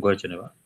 Monggo aja nih, Pak.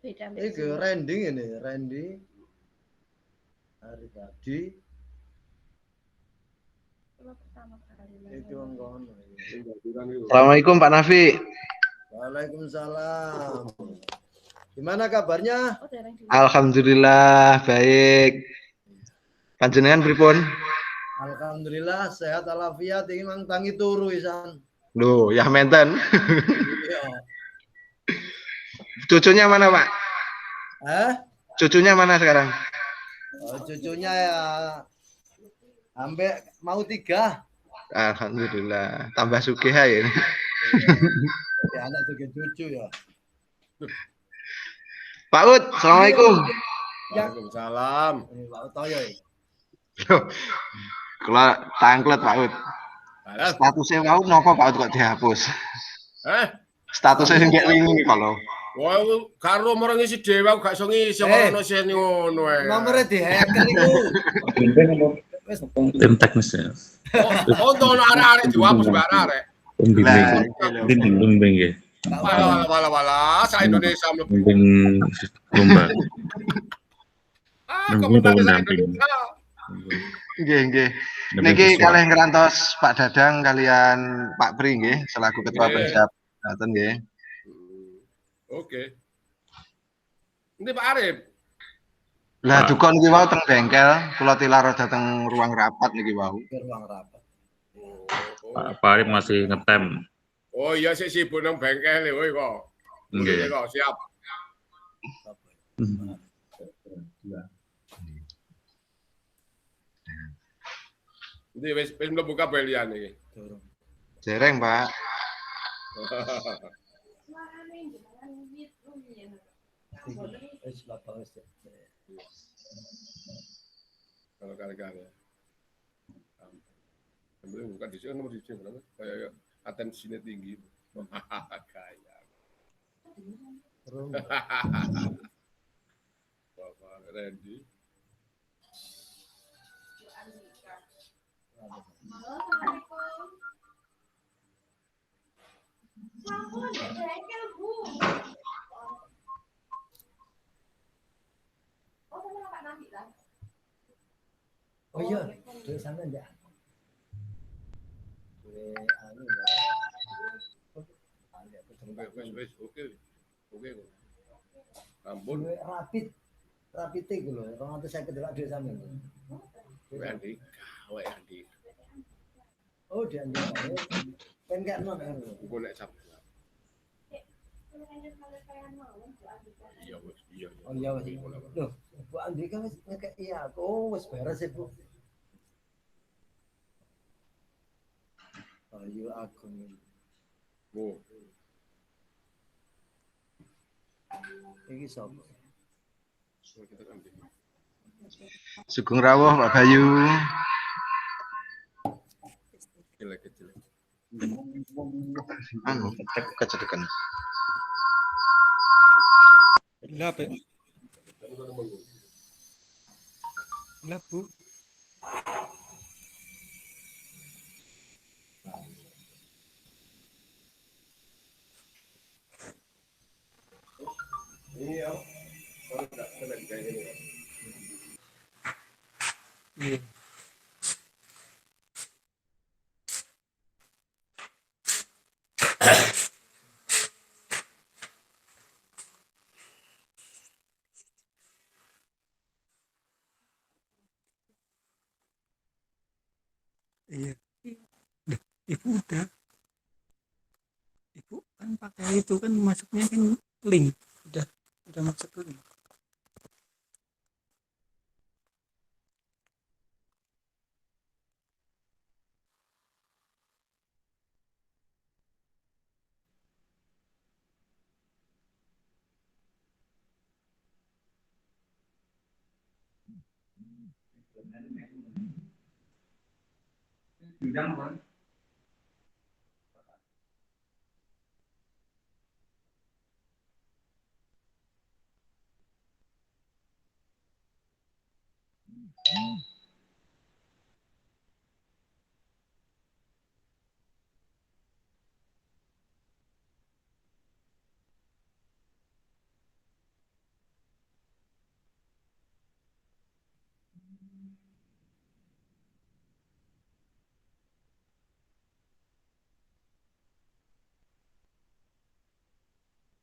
Iki Randy ini, Randy. Hari tadi. Assalamualaikum Pak Nafi. Waalaikumsalam. Gimana kabarnya? Alhamdulillah baik. Panjenengan pripun? Alhamdulillah sehat walafiat iki mang tangi turu isan. Loh, ya menten. Iya. Cucunya mana, Pak? Cucunya mana sekarang? Oh, cucunya ya sampai mau 3. Alhamdulillah, tambah sugih ya. Ya, anak juga cucu ya. Pak Ud, assalamualaikum. Waalaikumsalam. Pak Ud toyo. Kalau tangklet Pak Ud. Statusnya Pak Ud napa Pak Ud kok dihapus? Statusnya sing kayak wingi kalau. Wah, karo orang isi dewa gak iso ngisi ono sing ngono ae. Nomere dihack iku. Tim teknis ya. Oh, ono arek-arek dihapus mbak arek. Bimbing ya. Wala, saya Indonesia mlebu. Bimbing lomba. Komentar pendamping. Nggih. Niki kalih ngrantos Pak Dadang kalian Pak Pri nggih selaku ketua pensiap. Ngaten nggih. Oke. Ini Pak Arif. Lah dukun niki wau teng bengkel, kula tilar dateng ruang rapat niki wau. Ruang rapat. Pak Arif masih ngetem. Oh iya sih sibuk nang bengkel woi kok. Nggih kok siap. Ini wis mlebu kabeh liyan iki. Jereng, Pak. Kalau kali-kali ya. Kemudian bukan di sini nomor di sini berapa? Kayak atensinya tinggi. Kayak. Bapak Randy. Oh iya, di sana enggak. Oke. Ampun. Rapid itu loh. Kalau nanti saya kedelak di sana. Andi. Oh, dia Andi. Kan enggak non. Gue nek cap. Iya. Oh iya wis. Loh, Bu Andi kan wis ngekeki aku wis beres ya, Bu. Ayo Agung. Oh. Iki sapa? Sugeng rawuh Pak Bayu. Kecil. Anu, kecedekan. Lah, Pak. Lah, Bu. Ini ya, kalau nggak kena kayak gini ya. Iya. Iya. Udah, Ibu udah. Ibu kan pakai itu kan masuknya kan link. Udah masuk link.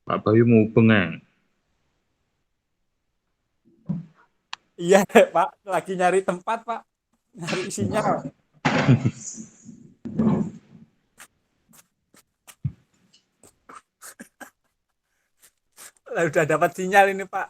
Pak Bayu mubeng ya. Iya, Pak. Lagi nyari tempat, Pak. Nyari sinyal. Lah, udah dapat sinyal ini, Pak.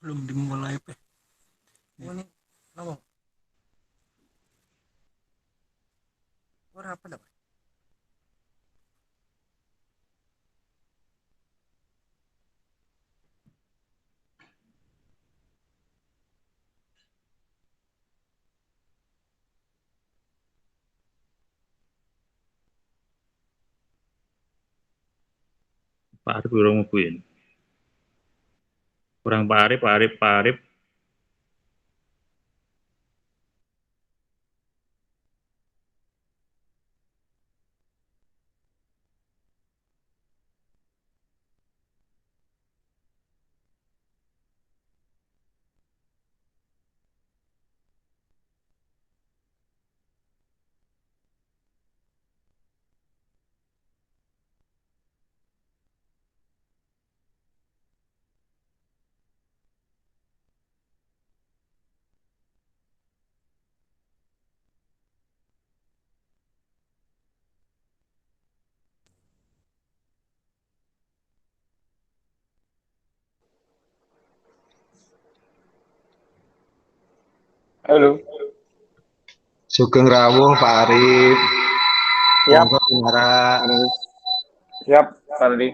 Belum dimulai, Pak. Ini apa? Apa dapat? Pak Arif urung mubuin. Kurang Pak Arif, Pak Arif, Pak Arif. Halo, Sugeng rawuh Pak Arif. siap, Monggo Pinara. siap, Pak Rudi.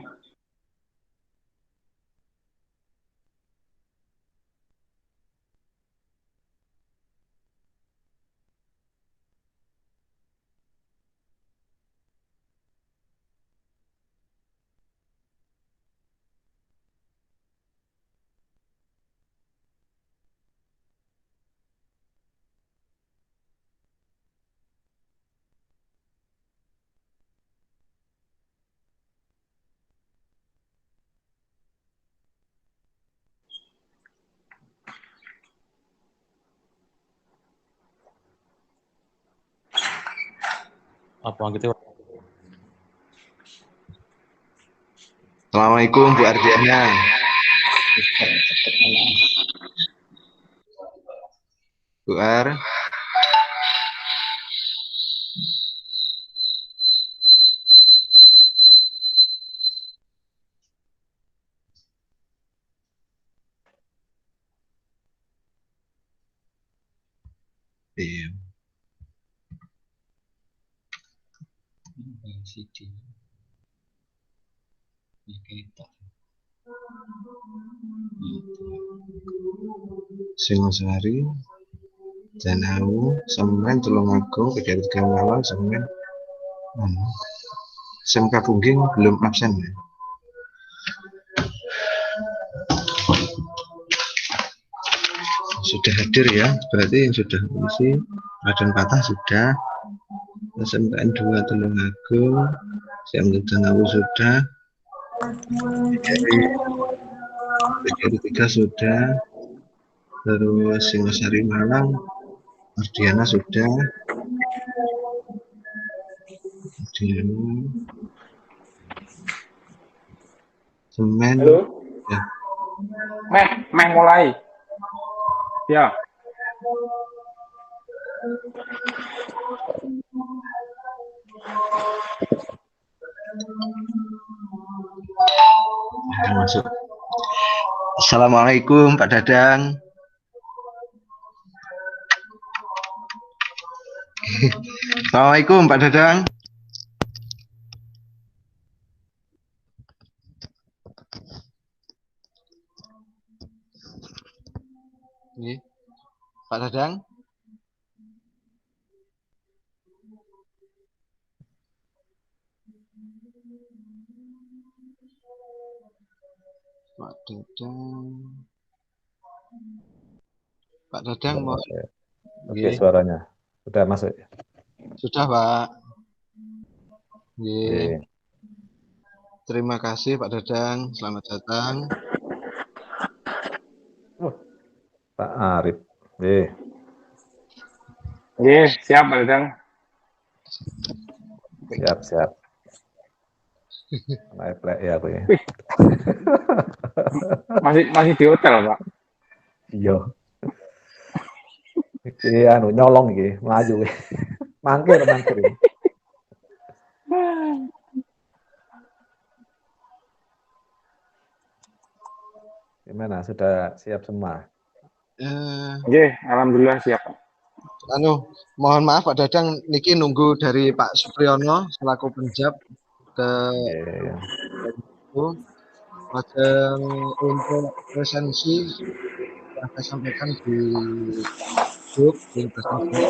Apa gitu? Assalamualaikum Bu Ardiana. Bu Ar. Iya. Singosari, Janawu, Semen, Tulungagung, 3 Malang, Semen. SMK Pungging belum absen ya. Sudah hadir ya, berarti yang sudah mengisi Raden Patah sudah, SMKN 2 Tulungagung, SMK Janawu sudah, PGRI 3 sudah, terus Singosari Malang, Ardiana sudah, Semen. Halo. Ya. Meh mulai. Ya. Masuk. Assalamualaikum Pak Dadang. Assalamualaikum Pak Dadang. Ini Pak Dadang. Pak Dadang. Pak Dadang mau. Oke, suaranya sudah masuk. Sudah Pak. Oke. Terima kasih Pak Dadang. Selamat datang. Pak Arif. Siap Pak Dadang. Siap. Play ya aku ya. Masih di hotel, Pak. Iya. Iki nyolong iki, maju. Mangkir. Gimana? Sudah siap semua? Alhamdulillah siap. Mohon maaf Pak Dadang, niki nunggu dari Pak Supriyono selaku penjab ke untuk presensi yang saya sampaikan di grup di presensi.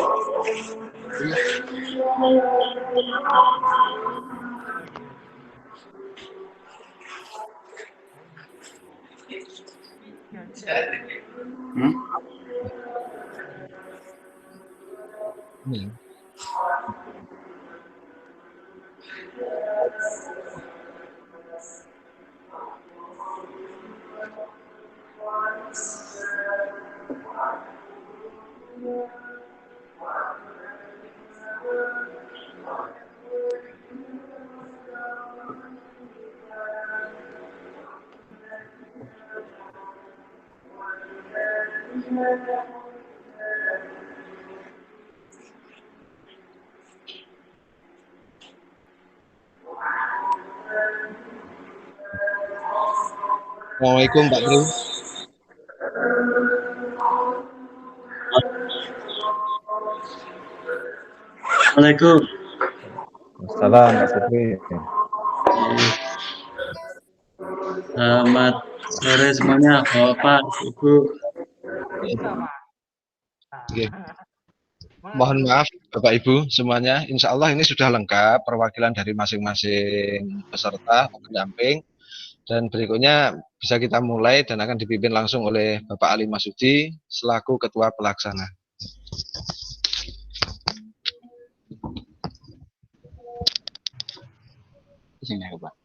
Assalamualaikum Pak Tri. Assalamualaikum. Assalam Pak Supri. Selamat sore semuanya, Bapak, Ibu. Oke. Mohon maaf Bapak Ibu semuanya. Insya Allah ini sudah lengkap perwakilan dari masing-masing peserta pendamping. Dan berikutnya bisa kita mulai dan akan dipimpin langsung oleh Bapak Ali Masudi selaku Ketua Pelaksana. Sini Pak.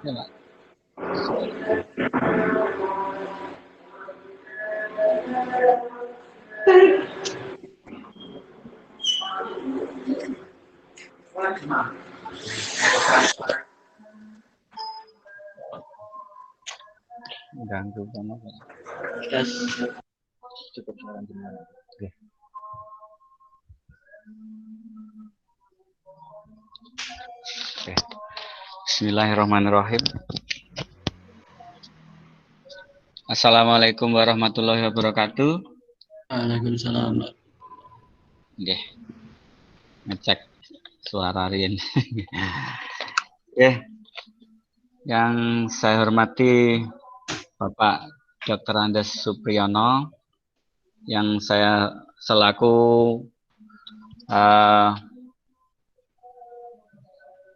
Ya, ganggu banget. Yes. Cukup sekarang gimana? Oke. Oke. Bismillahirrahmanirrahim. Assalamualaikum warahmatullahi wabarakatuh. Waalaikumsalam. Nggih. Ngecek suara Rien. Yang saya hormati Bapak Dr. Andes Supriyono, yang saya selaku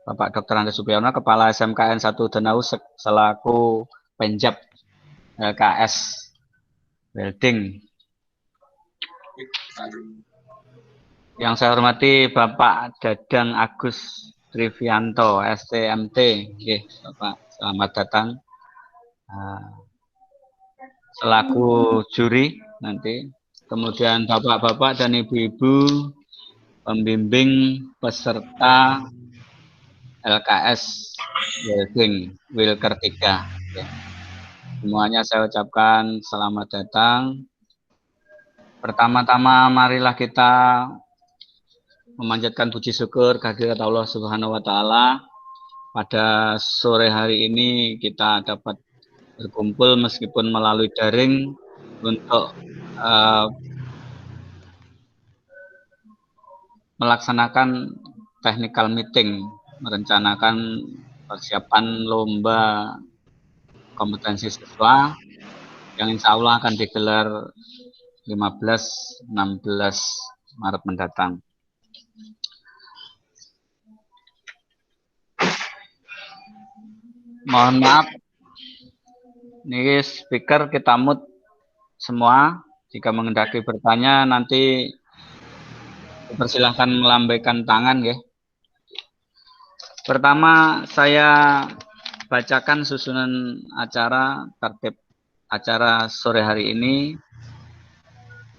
Bapak Dr. Andes Supriyono, Kepala SMKN 1 Denau selaku Penjab LKS Welding. Yang saya hormati Bapak Dadang Agus Trivianto, STMT. Oke, Bapak, selamat datang. Selaku juri nanti. Kemudian Bapak-bapak dan Ibu-ibu pembimbing peserta LKS Welding Wilker 3. Oke. Semuanya saya ucapkan selamat datang. Pertama-tama marilah kita memanjatkan puji syukur kehadirat Allah Subhanahu wa taala. Pada sore hari ini kita dapat berkumpul meskipun melalui daring untuk melaksanakan technical meeting, merencanakan persiapan lomba kompetensi siswa yang insya Allah akan digelar 15-16 Maret mendatang. Mohon maaf, ini speaker kita mute semua. Jika mengendaki bertanya nanti dipersilahkan melambaikan tangan ya. Pertama saya bacakan susunan acara, tertib acara sore hari ini.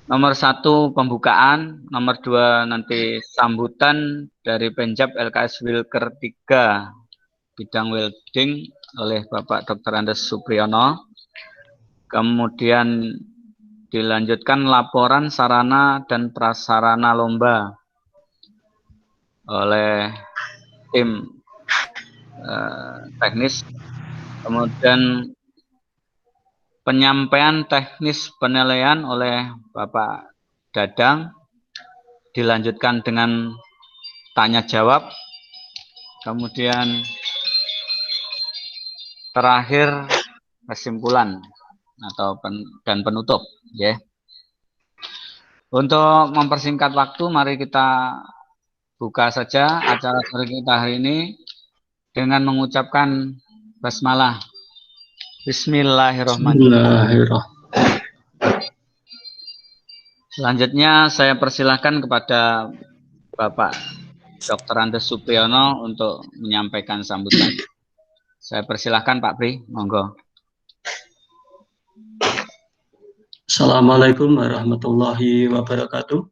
Nomor 1 pembukaan, nomor 2 nanti sambutan dari Penjab LKS Wilker 3 bidang welding oleh Bapak Dr. Andes Supriyono. Kemudian dilanjutkan laporan sarana dan prasarana lomba oleh tim teknis. Kemudian penyampaian teknis penilaian oleh Bapak Dadang, dilanjutkan dengan tanya jawab, kemudian terakhir kesimpulan atau dan penutup ya. Untuk mempersingkat waktu, mari kita buka saja acara sore kita hari ini dengan mengucapkan basmalah. Bismillahirrahmanirrahim. Selanjutnya saya persilahkan kepada Bapak Dr. Andes Supriyono untuk menyampaikan sambutan. Saya persilahkan Pak Pri, monggo. Assalamualaikum warahmatullahi wabarakatuh.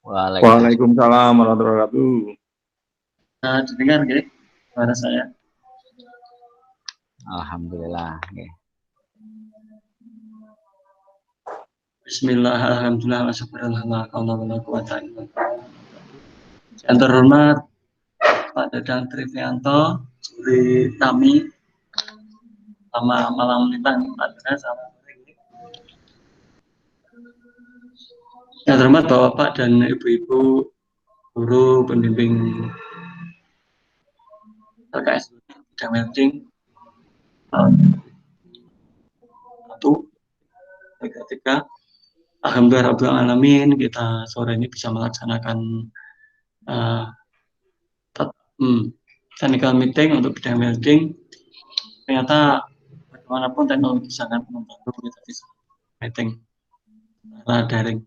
Waalaikumsalam warahmatullahi wabarakatuh. Nah, dengar nggih suara saya? Alhamdulillah. Bismillah, alhamdulillah, wasyukurillah, Allah quwata illa billah. Yang terhormat Pak Dadang Trivianto, juri kami, sama malam lintang Pak Dadang, sama yang terhormat Bapak dan Ibu-ibu guru pembimbing LKS bidang welding tiga. Alhamdulillah Rabbil Alamin, kita sore ini bisa melaksanakan technical meeting untuk bidang welding. Ternyata bagaimanapun teknologi sangat membantu kita bisa meeting daring.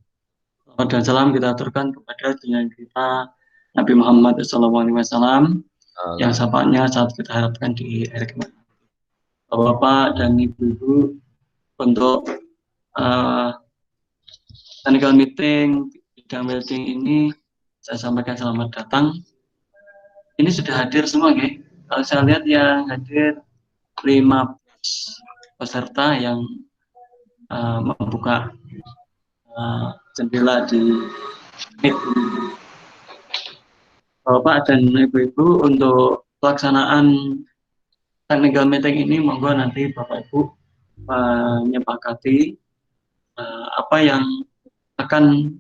Dan salam kita aturkan kepada junjungan kita Nabi Muhammad SAW yang sapanya saat kita harapkan di akhir kemudian. Bapak dan Ibu-ibu, untuk technical meeting bidang welding ini saya sampaikan selamat datang. Ini sudah hadir semua, nggih. Kalau saya lihat yang hadir 15 peserta yang membuka jendela di Meet. Bapak dan Ibu-Ibu, untuk pelaksanaan technical meeting ini monggo nanti Bapak Ibu menyepakati apa yang akan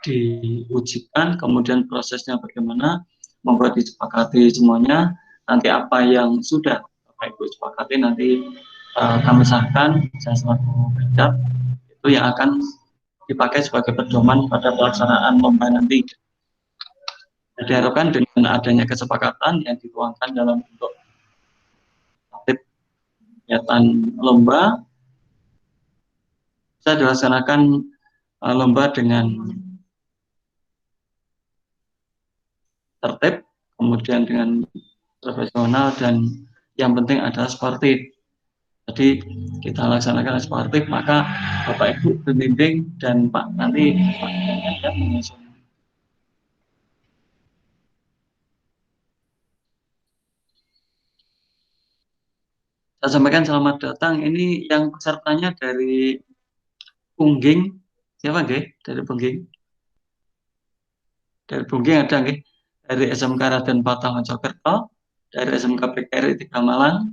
diujikan, kemudian prosesnya bagaimana, monggo disepakati semuanya. Nanti apa yang sudah Bapak Ibu sepakati nanti kami sahkan, saya selaku penjat, itu yang akan dipakai sebagai pedoman pada pelaksanaan lomba nanti. Diharapkan dengan adanya kesepakatan yang dituangkan dalam bentuk tatip kegiatan lomba, bisa dilaksanakan lomba dengan tertib, kemudian dengan profesional, dan yang penting adalah sportif. Jadi kita laksanakan sportif, maka Bapak Ibu pembimbing dan Pak nanti Pak yang menyusun. Saya sampaikan selamat datang. Ini yang pesertanya dari Pungging. Siapa nggih? Dari Pungging. Dari Pungging ada nggih? Dari SMK Raden Patah Mojokerto, dari SMK PKRI 3 Malang,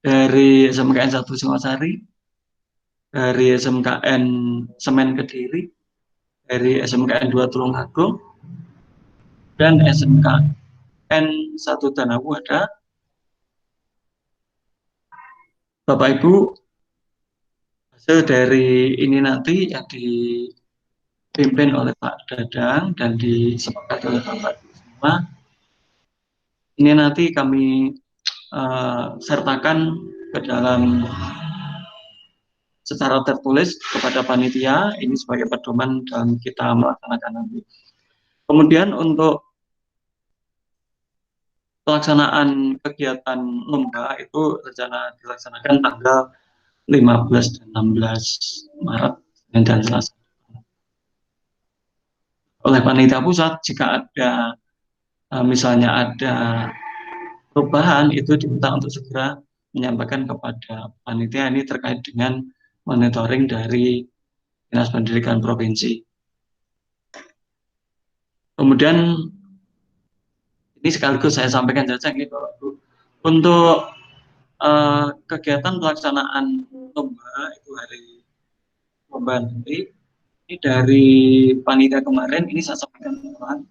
dari SMKN 1 Singosari, dari SMKN Semen Kediri, dari SMKN 2 Tulungagung, dan SMKN 1 Danawu ada. Bapak Ibu, hasil dari ini nanti yang dipimpin oleh Pak Dadang dan disepakati oleh Bapak Ibu semua, ini nanti kami sertakan ke dalam secara tertulis kepada panitia, ini sebagai pedoman dalam kita melaksanakan nanti. Kemudian untuk pelaksanaan kegiatan lomba itu rencana dilaksanakan tanggal 15 dan 16 Maret dan Selasa. Oleh panitia pusat, jika ada misalnya ada perubahan, itu diminta untuk segera menyampaikan kepada panitia ini terkait dengan monitoring dari Dinas Pendidikan Provinsi. Kemudian ini sekaligus saya sampaikan saja gitu, untuk kegiatan pelaksanaan lomba itu hari lomba nanti, ini dari panitia kemarin ini saya sampaikan teman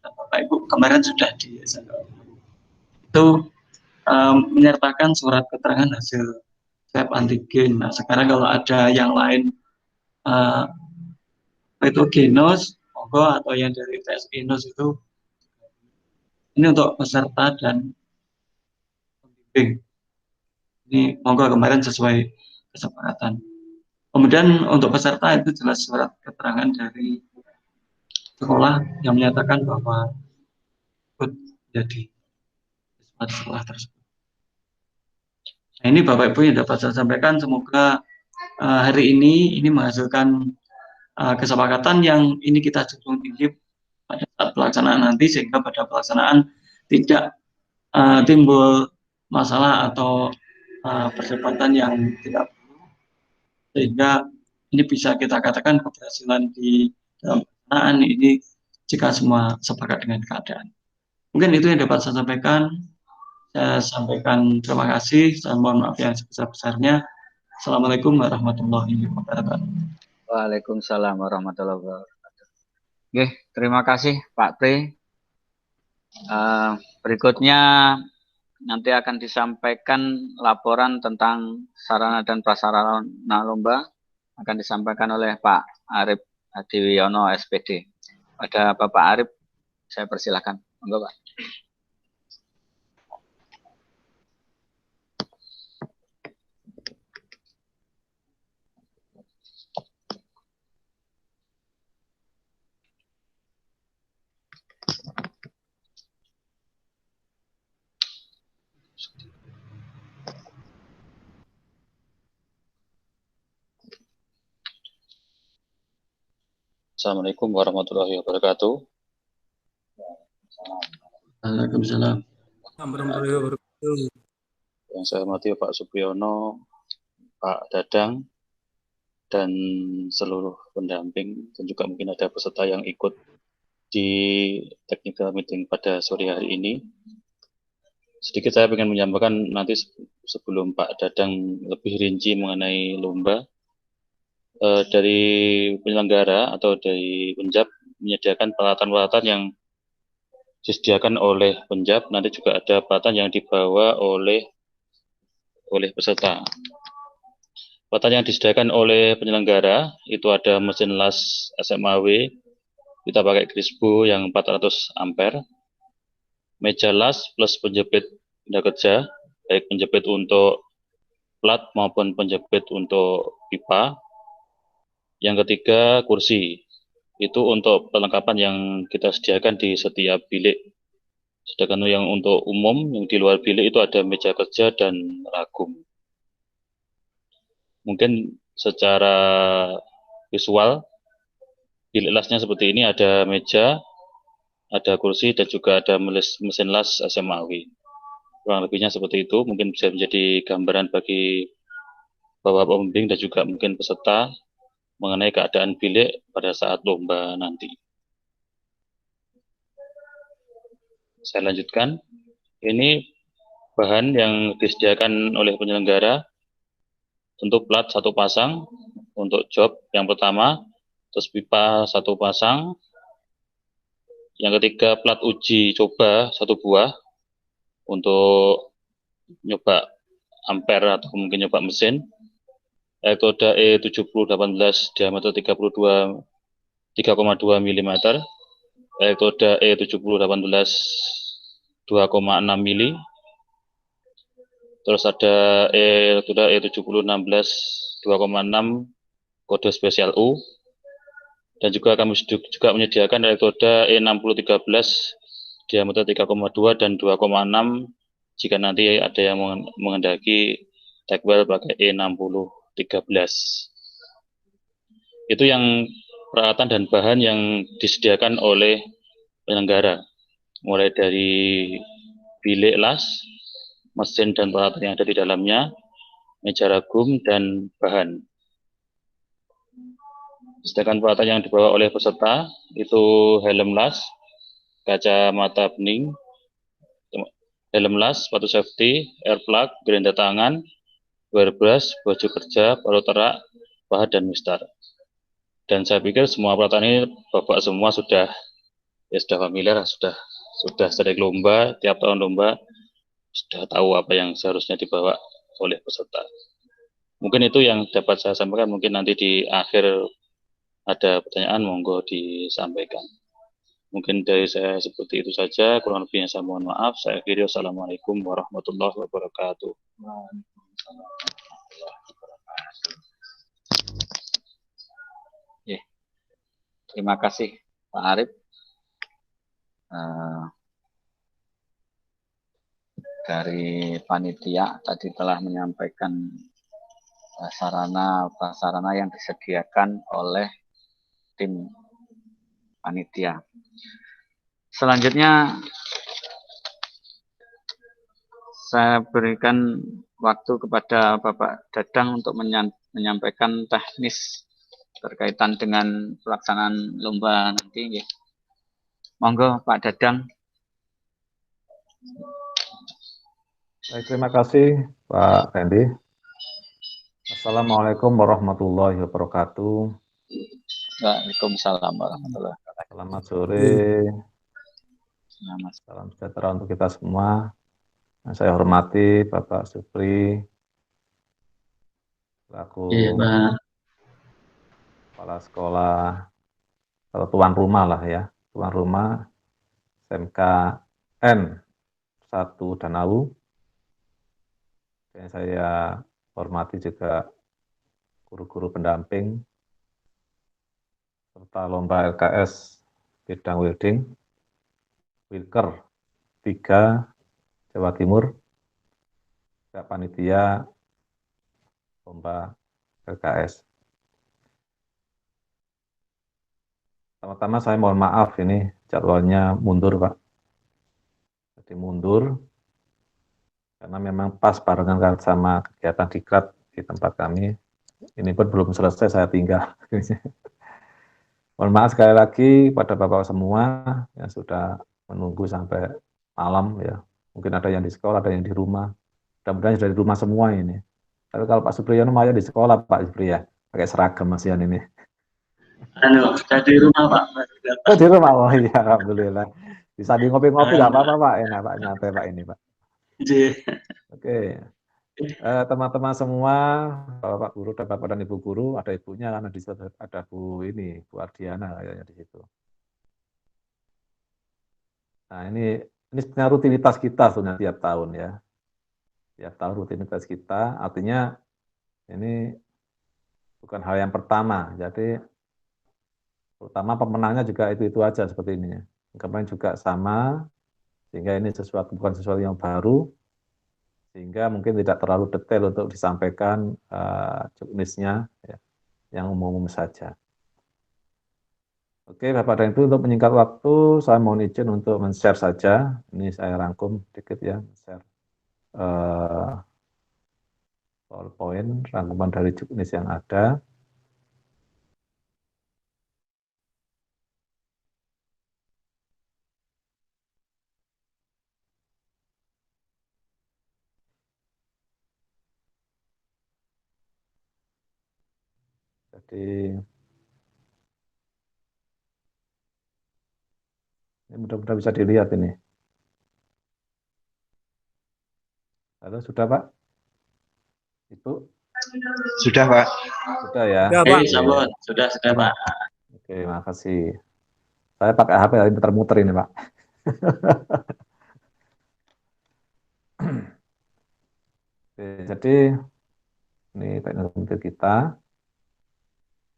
Bapak Ibu kemarin sudah di itu menyertakan surat keterangan hasil swab antigen. Nah sekarang kalau ada yang lain itu genos, monggo, atau yang dari tes genos itu, ini untuk peserta dan pembimbing. Ini monggo kemarin sesuai kesepakatan. Kemudian untuk peserta itu jelas surat keterangan dari sekolah yang menyatakan bahwa ikut jadi sekolah tersebut. Nah, ini Bapak Ibu yang dapat saya sampaikan. Semoga hari ini menghasilkan kesepakatan yang ini kita junjung tinggi pada saat pelaksanaan nanti, sehingga pada pelaksanaan tidak timbul masalah atau perdebatan yang tidak perlu, sehingga ini bisa kita katakan keberhasilan di dalam pelaksanaan ini jika semua sepakat dengan keadaan. Mungkin itu yang dapat saya sampaikan. Saya sampaikan terima kasih, saya mohon maaf yang sebesar-besarnya. Assalamualaikum warahmatullahi wabarakatuh. Waalaikumsalam warahmatullahi wabarakatuh. Oke, terima kasih Pak Pri. Berikutnya nanti akan disampaikan laporan tentang sarana dan prasarana lomba, akan disampaikan oleh Pak Arif Hadiwiono SPD. Pada Bapak Arif, saya persilahkan. Monggo, Pak. Assalamualaikum warahmatullahi wabarakatuh. Waalaikumsalam. Warahmatullahi wabarakatuh. Yang saya hormati Pak Supriyono, Pak Dadang dan seluruh pendamping, dan juga mungkin ada peserta yang ikut di technical meeting pada sore hari ini. Sedikit saya ingin menyampaikan nanti sebelum Pak Dadang lebih rinci mengenai lomba. Dari penyelenggara atau dari Penjab menyediakan peralatan-peralatan yang disediakan oleh Penjab, nanti juga ada peralatan yang dibawa oleh peserta. Peralatan yang disediakan oleh penyelenggara itu ada mesin las SMAW, kita pakai Crispo yang 400 ampere, meja las plus penjepit benda kerja, baik penjepit untuk plat maupun penjepit untuk pipa. Yang ketiga, kursi. Itu untuk perlengkapan yang kita sediakan di setiap bilik. Sedangkan yang untuk umum, yang di luar bilik itu ada meja kerja dan ragum. Mungkin secara visual, bilik lasnya seperti ini, ada meja, ada kursi, dan juga ada mesin las SMAW. Kurang lebihnya seperti itu, mungkin bisa menjadi gambaran bagi Bapak pembimbing dan juga mungkin peserta mengenai keadaan bilik pada saat lomba nanti. Saya lanjutkan. Ini bahan yang disediakan oleh penyelenggara. Untuk plat 1 pasang untuk job yang pertama, terus pipa 1 pasang. Yang ketiga, plat uji coba 1 buah untuk nyoba ampere atau mungkin nyoba mesin. Elektroda E7018 diameter 3,2 mm. Elektroda E7018 2,6 mili. Terus ada elektroda E7016 2,6 kode spesial U. Dan juga kami juga menyediakan elektroda E6013 diameter 3,2 dan 2,6 jika nanti ada yang menghendaki tagwell pakai E6013. Itu yang peralatan dan bahan yang disediakan oleh penyelenggara, mulai dari bilik las, mesin dan peralatan yang ada di dalamnya, meja ragum, dan bahan. Sedangkan peralatan yang dibawa oleh peserta itu helm las, kacamata bening, helm las, sepatu safety, air plug, gerenda tangan, wear brush, baju kerja, parut terak, pahat, dan mistar. Dan saya pikir semua peralatan ini Bapak semua sudah familiar, sudah sering lomba, tiap tahun lomba, sudah tahu apa yang seharusnya dibawa oleh peserta. Mungkin itu yang dapat saya sampaikan. Mungkin nanti di akhir ada pertanyaan, monggo disampaikan. Mungkin dari saya seperti itu saja. Kurang lebihnya saya mohon maaf. Saya akhiri. Wassalamualaikum warahmatullahi wabarakatuh. Terima kasih Pak Arif. Dari panitia tadi telah menyampaikan sarana prasarana yang disediakan oleh tim panitia. Selanjutnya saya berikan waktu kepada Bapak Dadang untuk menyampaikan teknis berkaitan dengan pelaksanaan lomba nanti. Monggo Pak Dadang. Baik, terima kasih Pak Fendi. Assalamualaikum warahmatullahi wabarakatuh. Waalaikumsalam warahmatullahi wabarakatuh. Selamat sore. Salam sejahtera untuk kita semua. Saya hormati Bapak Supri, selaku kepala sekolah atau tuan rumah lah ya, tuan rumah SMKN 1 Danawu. Dan saya hormati juga guru-guru pendamping serta lomba LKS bidang welding Wilker 3 Jawa Timur, juga panitia lomba LKS. Pertama-tama saya mohon maaf, ini jadwalnya mundur Pak. Jadi mundur karena memang pas barengan sama kegiatan diklat di tempat kami. Ini pun belum selesai, saya tinggal. Mohon maaf sekali lagi pada Bapak semua yang sudah menunggu sampai malam ya. Mungkin ada yang di sekolah, ada yang di rumah. Mudah-mudahan sudah di rumah semua ini. Tapi kalau Pak Supriyono mau di sekolah Pak Supriya, pakai seragam masihan ini. Sudah di rumah Pak. Oh di rumah, oh iya alhamdulillah. Bisa di ngopi-ngopi nggak apa-apa Pak, enak Pak, nyantai Pak ini Pak. Oke. Teman-teman semua, Bapak guru dan Bapak dan Ibu guru, ada ibunya karena di situ ada Bu ini, Bu Ardiana kayaknya di situ. Nah ini sebenarnya rutinitas kita sebenarnya tiap tahun ya. Tiap tahun rutinitas kita, artinya ini bukan hal yang pertama. Jadi terutama pemenangnya juga itu aja seperti ini. Kemarin juga sama, sehingga ini bukan sesuatu yang baru, sehingga mungkin tidak terlalu detail untuk disampaikan juknisnya ya, yang umum-umum saja. Oke, Bapak dan Ibu, untuk menyingkat waktu, saya mohon izin untuk men-share saja. Ini saya rangkum sedikit ya, share PowerPoint, rangkuman dari juknis yang ada. Jadi ini mudah-mudahan bisa dilihat ini. Halo, sudah Pak? Ibu? Sudah Pak. Sudah ya? Sudah Pak. Oke, makasih. Saya pakai HP yang muter-muter ini Pak. Oke, jadi ini teknologi kita.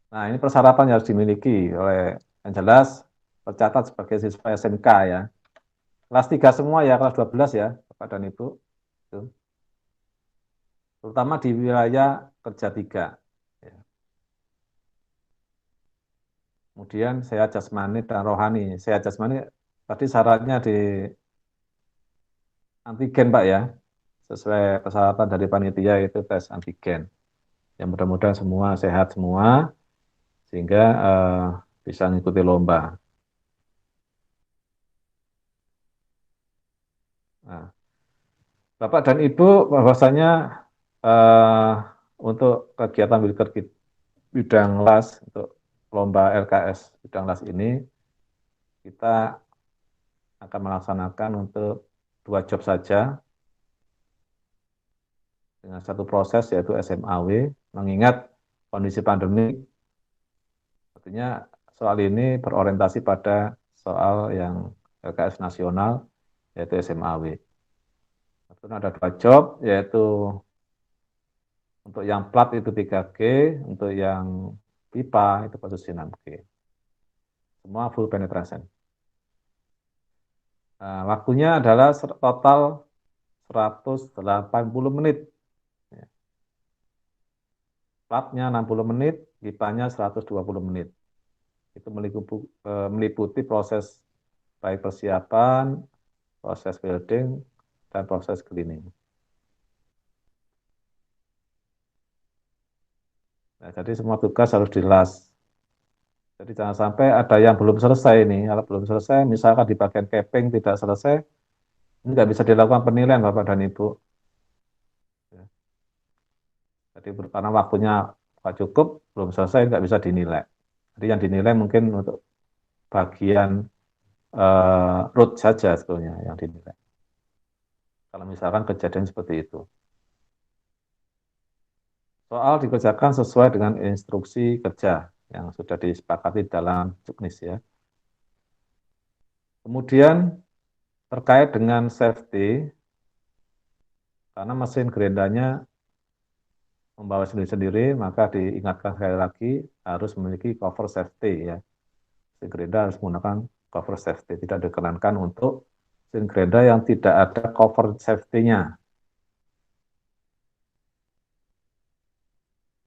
Nah, ini persyaratan yang harus dimiliki oleh yang jelas tercatat sebagai siswa SMK ya. Kelas 3 semua ya, kelas 12 ya, Bapak dan Ibu. Itu. Terutama di wilayah kerja 3. Ya. Kemudian sehat jasmani dan rohani. Sehat jasmani tadi syaratnya di antigen Pak ya. Sesuai persyaratan dari panitia itu tes antigen. Yang mudah-mudahan semua sehat semua, sehingga bisa mengikuti lomba. Nah, Bapak dan Ibu, bahwasanya untuk kegiatan bidang las, untuk lomba LKS bidang las ini, kita akan melaksanakan untuk 2 job saja, dengan satu proses yaitu SMAW, mengingat kondisi pandemi. Artinya soal ini berorientasi pada soal yang LKS nasional, yaitu SMAW. Ada 2 job, yaitu untuk yang plat itu 3G, untuk yang pipa itu posisi 6G. Semua full penetration. Nah, waktunya adalah total 180 menit. Platnya 60 menit, pipanya 120 menit. Itu meliputi proses baik persiapan, proses building, dan proses cleaning. Nah, jadi semua tugas harus dilas. Jadi jangan sampai ada yang belum selesai ini. Kalau belum selesai, misalkan di bagian capping tidak selesai, ini nggak bisa dilakukan penilaian Bapak dan Ibu. Jadi karena waktunya nggak cukup, belum selesai, nggak bisa dinilai. Jadi yang dinilai mungkin untuk bagian root saja sebetulnya yang dinilai. Kalau misalkan kejadian seperti itu. Soal dikerjakan sesuai dengan instruksi kerja yang sudah disepakati dalam juknis ya. Kemudian terkait dengan safety, karena mesin gerendanya membawa sendiri-sendiri, maka diingatkan sekali lagi harus memiliki cover safety ya. Mesin gerenda harus menggunakan cover safety, tidak dikenankan untuk mesin gerenda yang tidak ada cover safety-nya.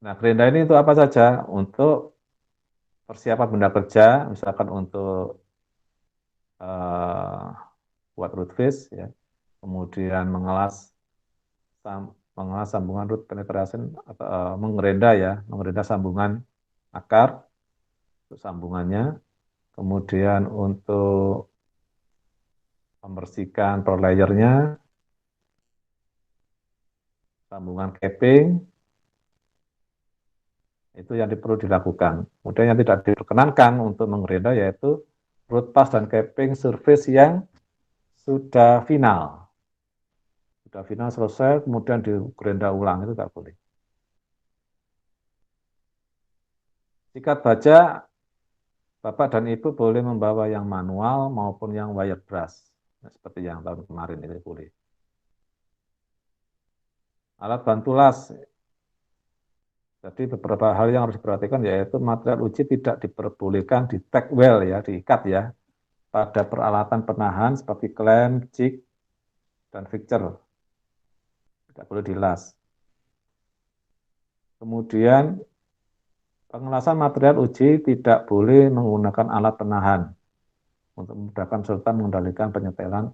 Nah, gerenda ini untuk apa saja? Untuk persiapan benda kerja, misalkan untuk buat root fish, ya. Kemudian mengelas mengolah sambungan root penetration atau mengerenda ya, mengerenda sambungan akar untuk sambungannya. Kemudian untuk membersihkan per layernya, sambungan capping, itu yang perlu dilakukan. Kemudian yang tidak diperkenankan untuk mengerenda yaitu root pass dan capping surface yang sudah final. Sudah final selesai, kemudian digerenda ulang, itu tidak boleh. Sikat baja, Bapak dan Ibu boleh membawa yang manual maupun yang wire brush. Nah, seperti yang tahun kemarin ini boleh. Alat bantu las. Jadi beberapa hal yang harus diperhatikan yaitu material uji tidak diperbolehkan di tag well ya, diikat ya, pada peralatan penahan seperti klem, jig, dan fixture. Tidak boleh dilas. Kemudian pengelasan material uji tidak boleh menggunakan alat penahan untuk memudahkan serta mengendalikan penyetelan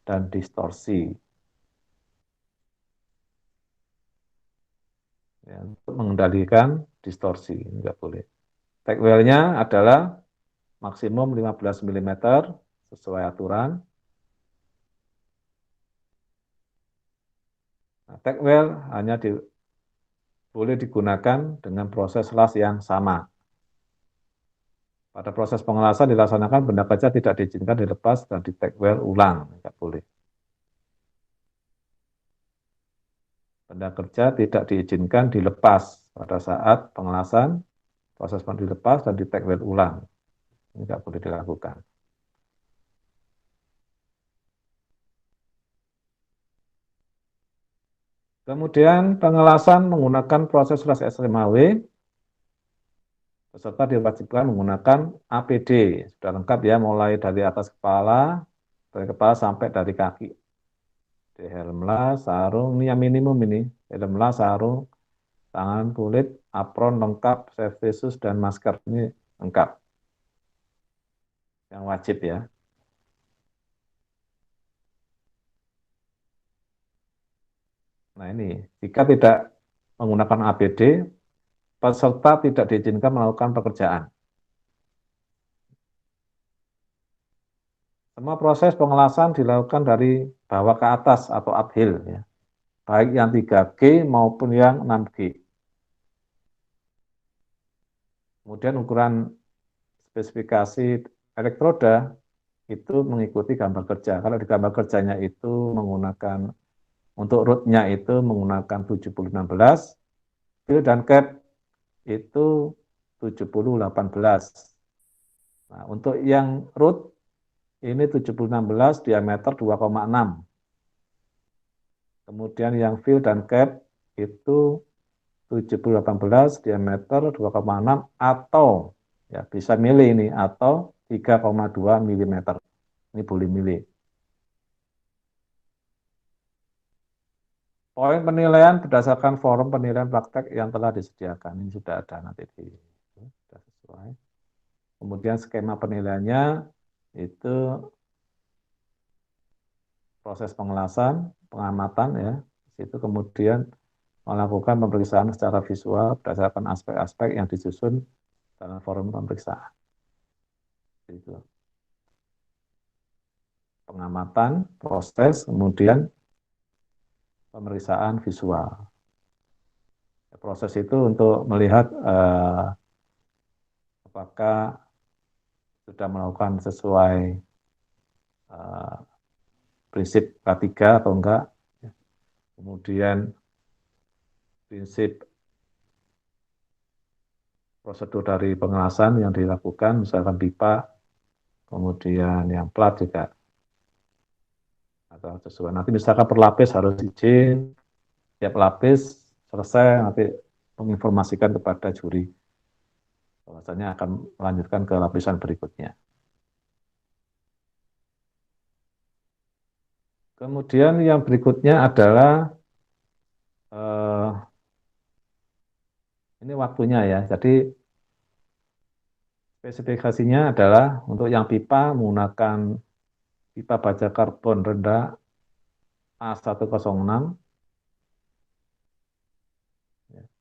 dan distorsi. Ya, untuk mengendalikan distorsi, enggak boleh. Tag well-nya adalah maksimum 15 mm sesuai aturan. Nah, tag well hanya boleh digunakan dengan proses las yang sama. Pada proses pengelasan dilaksanakan benda kaca tidak diizinkan dilepas dan di tag well ulang, enggak boleh. Benda kerja tidak diizinkan dilepas pada saat pengelasan, proses dilepas dan di tag well ulang. Ini tidak boleh dilakukan. Kemudian pengelasan menggunakan proses las S5W, peserta diwajibkan menggunakan APD. Sudah lengkap ya, mulai dari atas kepala, dari kepala sampai dari kaki. Di helm las, sarung, ini yang minimum ini. Helm las, sarung, tangan, kulit, apron lengkap, safety shoes, dan masker ini lengkap. Yang wajib ya. Nah ini, jika tidak menggunakan APD, peserta tidak diizinkan melakukan pekerjaan. Semua proses pengelasan dilakukan dari bawah ke atas atau uphill, ya. Baik yang 3G maupun yang 6G. Kemudian ukuran spesifikasi elektroda itu mengikuti gambar kerja. Kalau di gambar kerjanya itu menggunakan, untuk rootnya itu menggunakan 7016, fill dan cap itu 7018. Nah, untuk yang root ini 7016 diameter 2,6. Kemudian yang fill dan cap itu 7018 diameter 2,6 atau ya bisa milih ini atau 3,2 mm. Ini boleh milih. Poin penilaian berdasarkan forum penilaian praktek yang telah disediakan. Ini sudah ada nanti sudah sesuai. Kemudian skema penilaiannya itu proses pengelasan, pengamatan ya. Itu kemudian melakukan pemeriksaan secara visual berdasarkan aspek-aspek yang disusun dalam forum pemeriksaan. Itu. Pengamatan, proses, kemudian pemeriksaan visual. Proses itu untuk melihat apakah sudah melakukan sesuai prinsip K3 atau enggak. Kemudian prinsip prosedur dari pengelasan yang dilakukan, misalkan pipa, kemudian yang plat juga atau sesuai. Nanti misalkan per lapis harus izin, tiap lapis selesai nanti menginformasikan kepada juri bahwasanya akan melanjutkan ke lapisan berikutnya. Kemudian yang berikutnya adalah ini waktunya ya. Jadi spesifikasinya adalah untuk yang pipa menggunakan pipa baja karbon rendah A106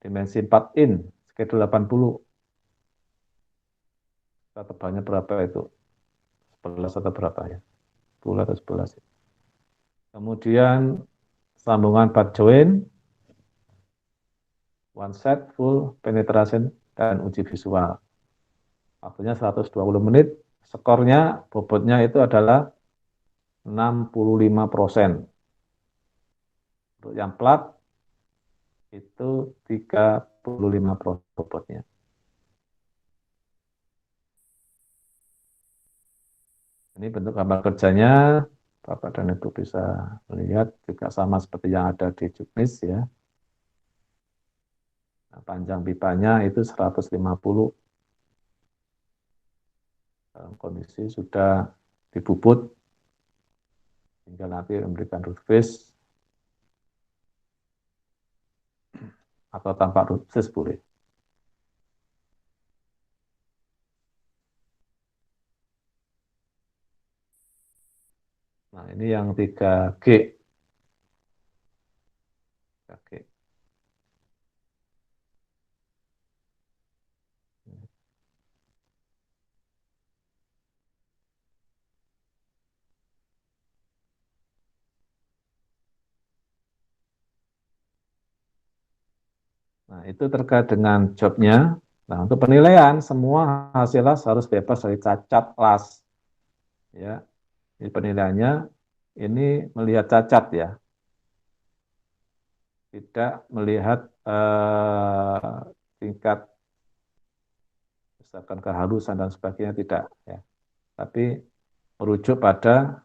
dimensi 4 in, schedule 80. Tebalnya berapa itu? 11 atau berapa ya? 10 atau 11. Kemudian sambungan 4 join, one set, full, penetration, dan uji visual. Waktunya 120 menit, skornya, bobotnya itu adalah 65%. Untuk yang plat, itu 35% bobotnya. Ini bentuk gambar kerjanya, Bapak dan Ibu bisa melihat juga sama seperti yang ada di juknis ya. Nah, panjang pipanya itu 150. Dalam kondisi sudah dibubut, tinggal nanti memberikan root face atau tanpa root face boleh. Nah, ini yang 3G. 3G. Nah, itu terkait dengan jobnya. Nah, untuk penilaian, semua hasil las harus bebas dari cacat las. Ya, jadi penilaiannya ini melihat cacat ya, tidak melihat tingkat misalkan kehalusan dan sebagainya, tidak ya, tapi merujuk pada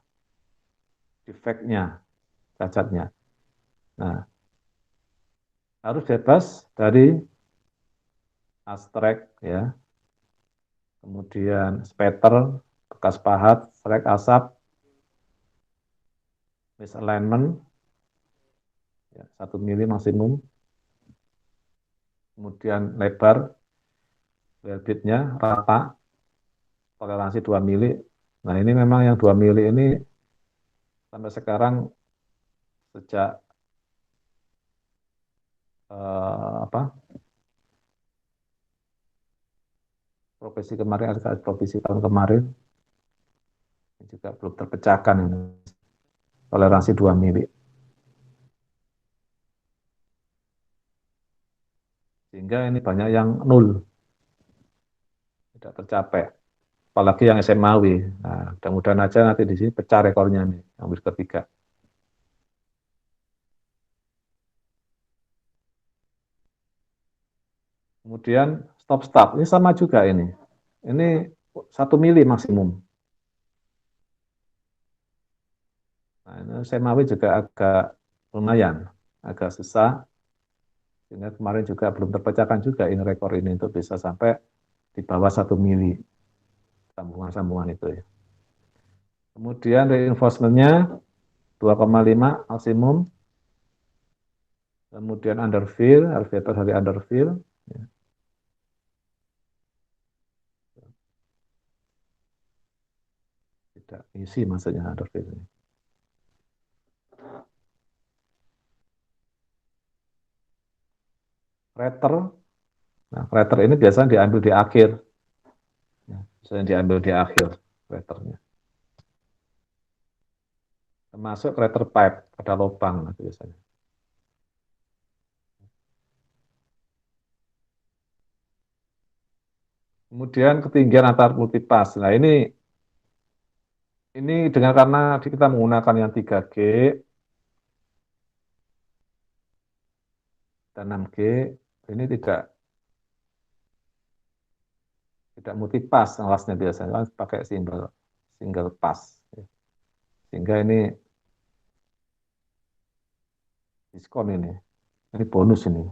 defeknya, cacatnya. Nah, harus bebas dari astrek ya, kemudian spatter, bekas pahat, strek asap, misalignment, ya, 1 mili maksimum, kemudian lebar, wellbitnya rata, toleransi 2 mili. Nah, ini memang yang 2 mili ini sampai sekarang sejak profesi kemarin, profesi tahun kemarin juga belum terpecahkan ini. Toleransi 2 mili. Sehingga ini banyak yang nol, tidak tercapai. Apalagi yang SMAW. Nah, mudah-mudahan aja nanti di sini pecah rekornya nih, yang ketiga. Kemudian stop start, ini sama juga ini. Ini 1 mili maksimum. Nah, ini SMAW juga agak lumayan, agak susah. Sehingga kemarin juga belum terpecahkan juga ini rekor ini untuk bisa sampai di bawah 1 mili sambungan-sambungan itu ya. Kemudian reinforcement-nya 2,5 maksimum. Kemudian underfill, elevator dari underfill. Ya. Tidak isi maksudnya underfill ini. Crater. Nah, crater ini biasanya diambil di akhir. Ya, biasanya diambil di akhir craternya. Termasuk crater pipe, ada lubang nah, biasanya. Kemudian ketinggian antar multipass. Nah, ini dengan karena kita menggunakan yang 3G dan 6G, ini tidak multipass alasnya biasanya, pakai single pass. Sehingga ini diskon ini bonus ini.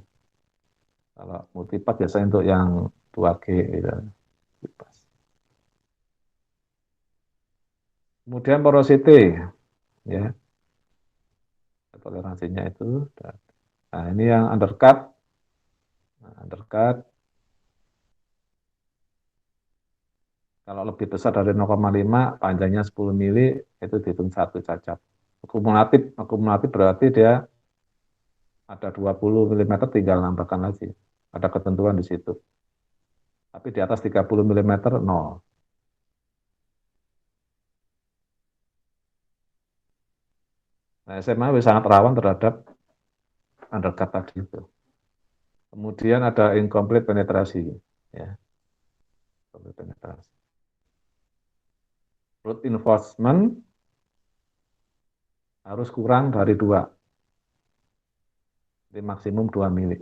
Kalau multipass biasanya untuk yang 2G gitu. Kemudian porosity ya. Toleransinya itu. Nah, ini yang undercut. Nah, undercut kalau lebih besar dari 0,5, panjangnya 10 mili, itu dihitung 1 cacat. Akumulatif berarti dia Ada 20 mm tinggal nambahkan lagi. Ada ketentuan di situ. Tapi di atas 30 mm 0. Nah, SMA sangat rawan terhadap undercut tadi itu. Kemudian ada incomplete penetrasi, ya. Incomplete penetrasi. Root enforcement harus kurang dari 2. Jadi maksimum 2 mili.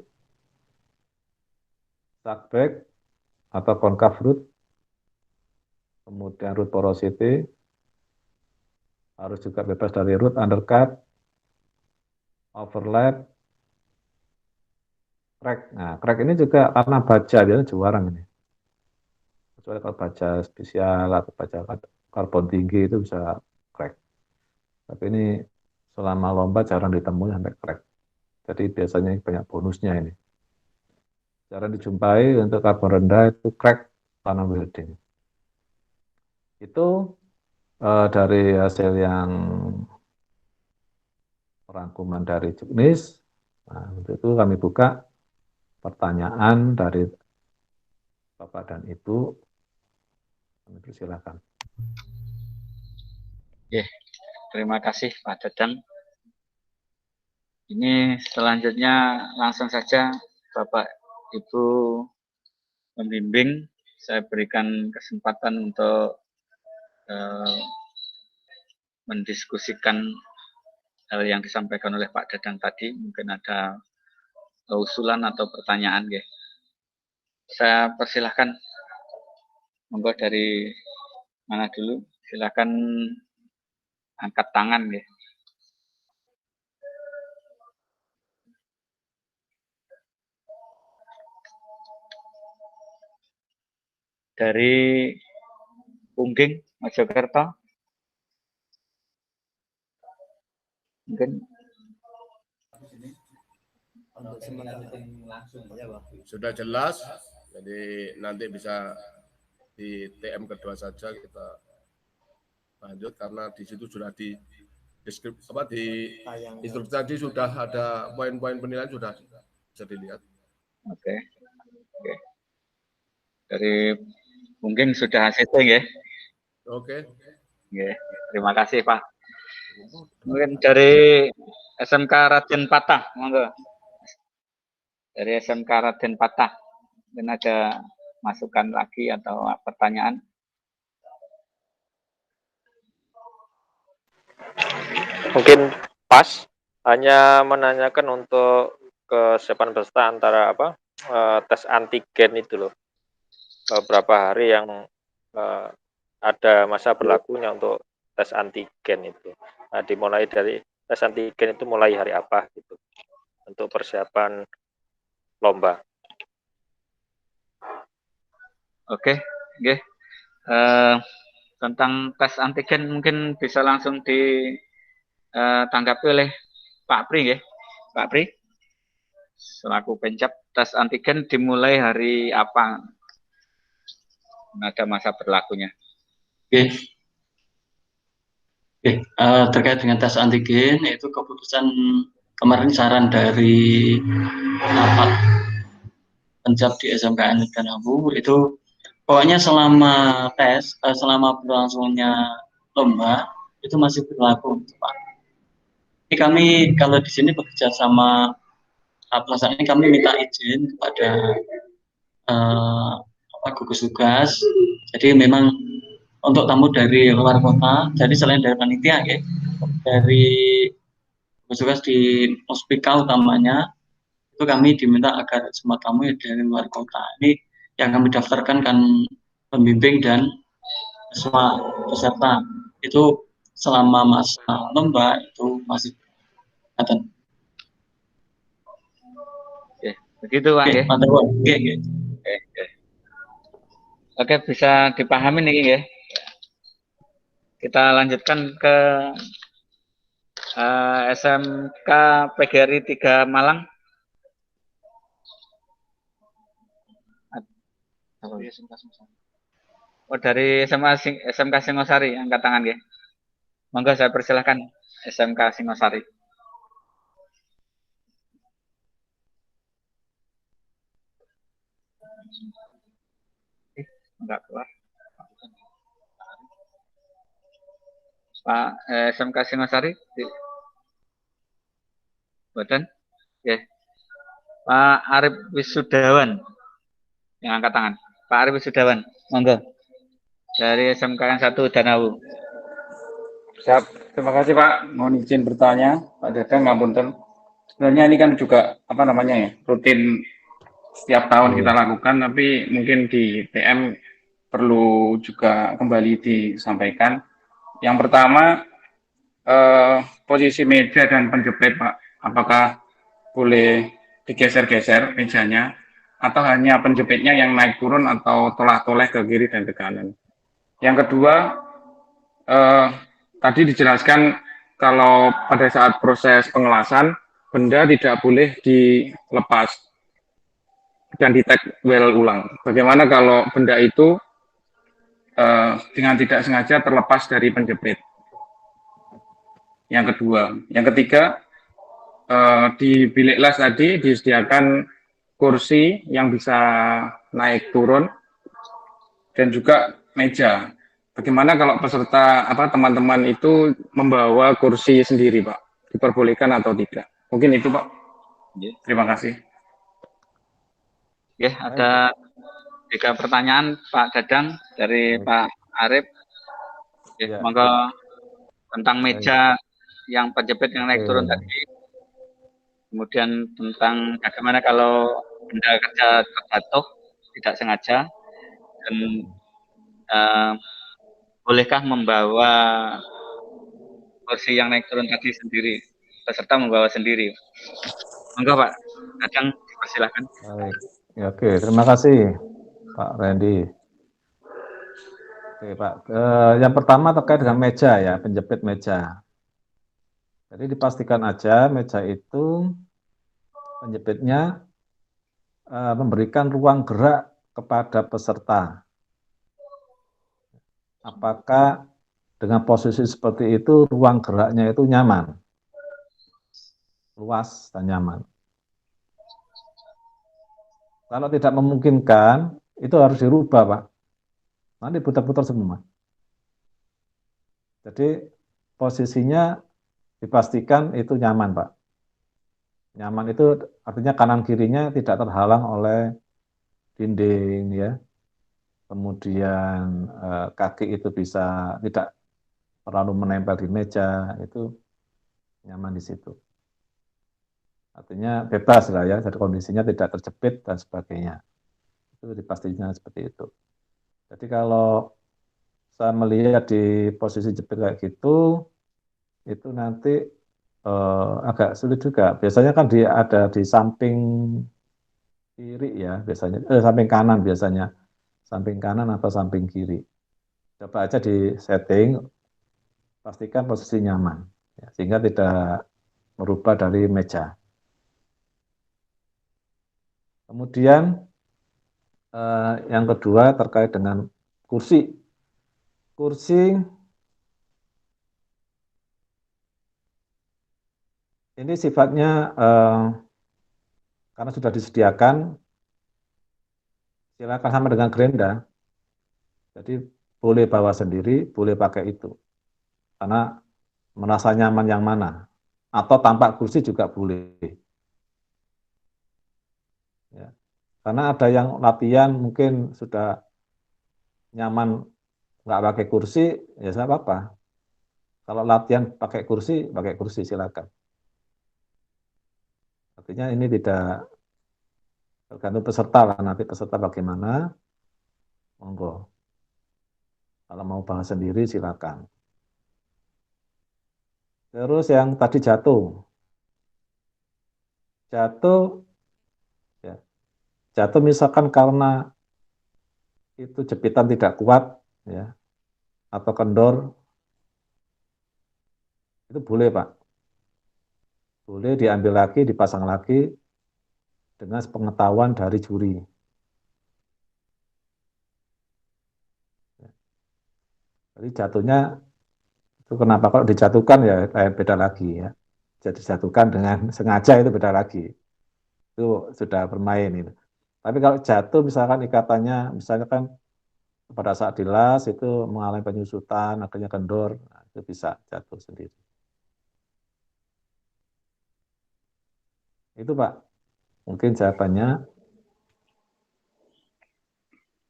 Suckback atau concave root, kemudian root porosity, harus juga bebas dari root undercut, overlap, crack. Nah, crack ini juga karena baja, biasanya juarang ini. Kecuali kalau baja spesial atau baja karbon tinggi itu bisa crack. Tapi ini selama lomba jarang ditemui sampai crack. Jadi biasanya banyak bonusnya ini. Jarang dijumpai untuk karbon rendah itu crack tanam welding. Itu dari hasil yang rangkuman dari Juknis. Nah, untuk itu kami buka pertanyaan dari Bapak dan Ibu. Kami persilakan. Terima kasih Pak Dadang. Ini selanjutnya langsung saja Bapak Ibu pembimbing, saya berikan kesempatan untuk mendiskusikan hal yang disampaikan oleh Pak Dadang tadi. Mungkin ada usulan atau pertanyaan, ya. Saya persilahkan, monggo dari mana dulu? Silakan angkat tangan, ya. Dari Pungging, Mojokerto. Mungkin Sudah jelas, jadi nanti bisa di TM kedua saja kita lanjut karena di situ sudah di deskripsi di instruksi tadi sudah ada poin-poin penilaian sudah bisa dilihat. Oke. Dari Pungging sudah setting, ya. Oke. Terima kasih Pak. Mungkin dari SMK Raden Patah, monggo. Dari SMK Raden Patah, mungkin ada masukan lagi atau pertanyaan? Mungkin pas, hanya menanyakan untuk kesiapan peserta antara tes antigen itu loh, beberapa hari yang ada masa berlakunya untuk tes antigen itu. Nah, dimulai dari tes antigen itu mulai hari apa gitu untuk persiapan lomba. Oke. Tentang tes antigen mungkin bisa langsung ditanggapi oleh Pak Pri, ya. Pak Pri, selaku pencap, tes antigen dimulai hari apa? Ada masa berlakunya. Terkait dengan tes antigen, yaitu keputusan kemarin saran dari rapat pencap di SMKN Kanabu itu pokoknya selama selama berlangsungnya lomba itu masih berlaku, Pak. Ini kami kalau di sini bekerja sama pelaksanaan ini kami minta izin kepada gugus tugas. Jadi memang untuk tamu dari luar kota, jadi selain dari panitia, ya, dari gugus tugas di Muspika utamanya, itu kami diminta agar semua tamu dari luar kota. Ini yang kami daftarkan kan pembimbing dan semua peserta itu selama masa lomba itu masih ada. Begitu Pak, ya. Oke, bisa dipahami nih, ya. Kita lanjutkan ke SMK PGRI 3 Malang. Oh, dari SMK Singosari, angkat tangan, ya. Monggo saya persilahkan SMK Singosari. Enggak keluar. Pak SMK Singosari, Badan, ya. Pak Arif Wisudawan yang angkat tangan. Pak Arif Wisudawan, monggo. Dari SMK yang 1 Danawu. Siap. Terima kasih Pak. Mohon izin bertanya, Pak Dadang, ngapunten. Sebenarnya ini kan juga apa namanya ya, rutin setiap tahun kita lakukan, tapi mungkin di TM perlu juga kembali disampaikan. Yang pertama, posisi meja dan penjepit Pak, apakah boleh digeser-geser mejanya, atau hanya penjepitnya yang naik turun atau tolah-toleh ke kiri dan ke kanan. Yang kedua, tadi dijelaskan kalau pada saat proses pengelasan, benda tidak boleh dilepas dan di-tag well ulang. Bagaimana kalau benda itu dengan tidak sengaja terlepas dari penjepit? Yang kedua. Yang ketiga, di bilik las tadi disediakan kursi yang bisa naik turun dan juga meja. Bagaimana kalau peserta teman-teman itu membawa kursi sendiri, Pak? Diperbolehkan atau tidak? Mungkin itu, Pak. Terima kasih. Ya, ada 3 pertanyaan Pak Dadang dari Pak Arif. Ya, monggo tentang meja yang penjepit yang naik turun tadi. Kemudian tentang bagaimana kalau benda kerja terjatuh tidak sengaja dan bolehkah membawa kursi yang naik turun tadi sendiri, peserta membawa sendiri. Monggo Pak Dadang, silakan. Baik. Ya, oke, terima kasih Pak Randy. Oke Pak, yang pertama terkait dengan meja ya, penjepit meja. Jadi dipastikan aja meja itu penjepitnya memberikan ruang gerak kepada peserta. Apakah dengan posisi seperti itu ruang geraknya itu nyaman, luas dan nyaman. Kalau tidak memungkinkan, itu harus dirubah, Pak. Nanti putar-putar semua. Jadi posisinya dipastikan itu nyaman, Pak. Nyaman itu artinya kanan kirinya tidak terhalang oleh dinding, ya. Kemudian kaki itu bisa tidak terlalu menempel di meja, itu nyaman di situ. Artinya bebas lah ya, jadi kondisinya tidak terjepit dan sebagainya. Itu dipastikan seperti itu. Jadi kalau saya melihat di posisi jepit kayak gitu, itu nanti agak sulit juga. Biasanya kan ada di samping kiri ya, biasanya samping kanan biasanya. Samping kanan atau samping kiri. Coba aja di setting, pastikan posisi nyaman, ya, sehingga tidak merubah dari meja. Kemudian yang kedua terkait dengan kursi. Kursi ini sifatnya karena sudah disediakan, silakan sama dengan gerenda. Jadi boleh bawa sendiri, boleh pakai itu. Karena merasa nyaman yang mana. Atau tanpa kursi juga boleh. Ya. Karena ada yang latihan mungkin sudah nyaman nggak pakai kursi, ya nggak apa-apa. Kalau latihan pakai kursi silakan. Artinya ini tidak tergantung peserta lah, nanti peserta bagaimana, monggo. Kalau mau bahas sendiri silakan. Terus yang tadi jatuh ya. Jatuh misalkan karena itu jepitan tidak kuat ya atau kendor, itu boleh Pak. Boleh diambil lagi, dipasang lagi dengan sepengetahuan dari juri. Jadi jatuhnya itu kenapa kalau dijatuhkan ya beda lagi ya. Jadi dijatuhkan dengan sengaja itu beda lagi. Itu sudah bermain itu. Tapi kalau jatuh misalkan ikatannya, misalnya kan pada saat dilas itu mengalami penyusutan, akhirnya kendor, nah, itu bisa jatuh sendiri. Itu Pak, mungkin jawabannya.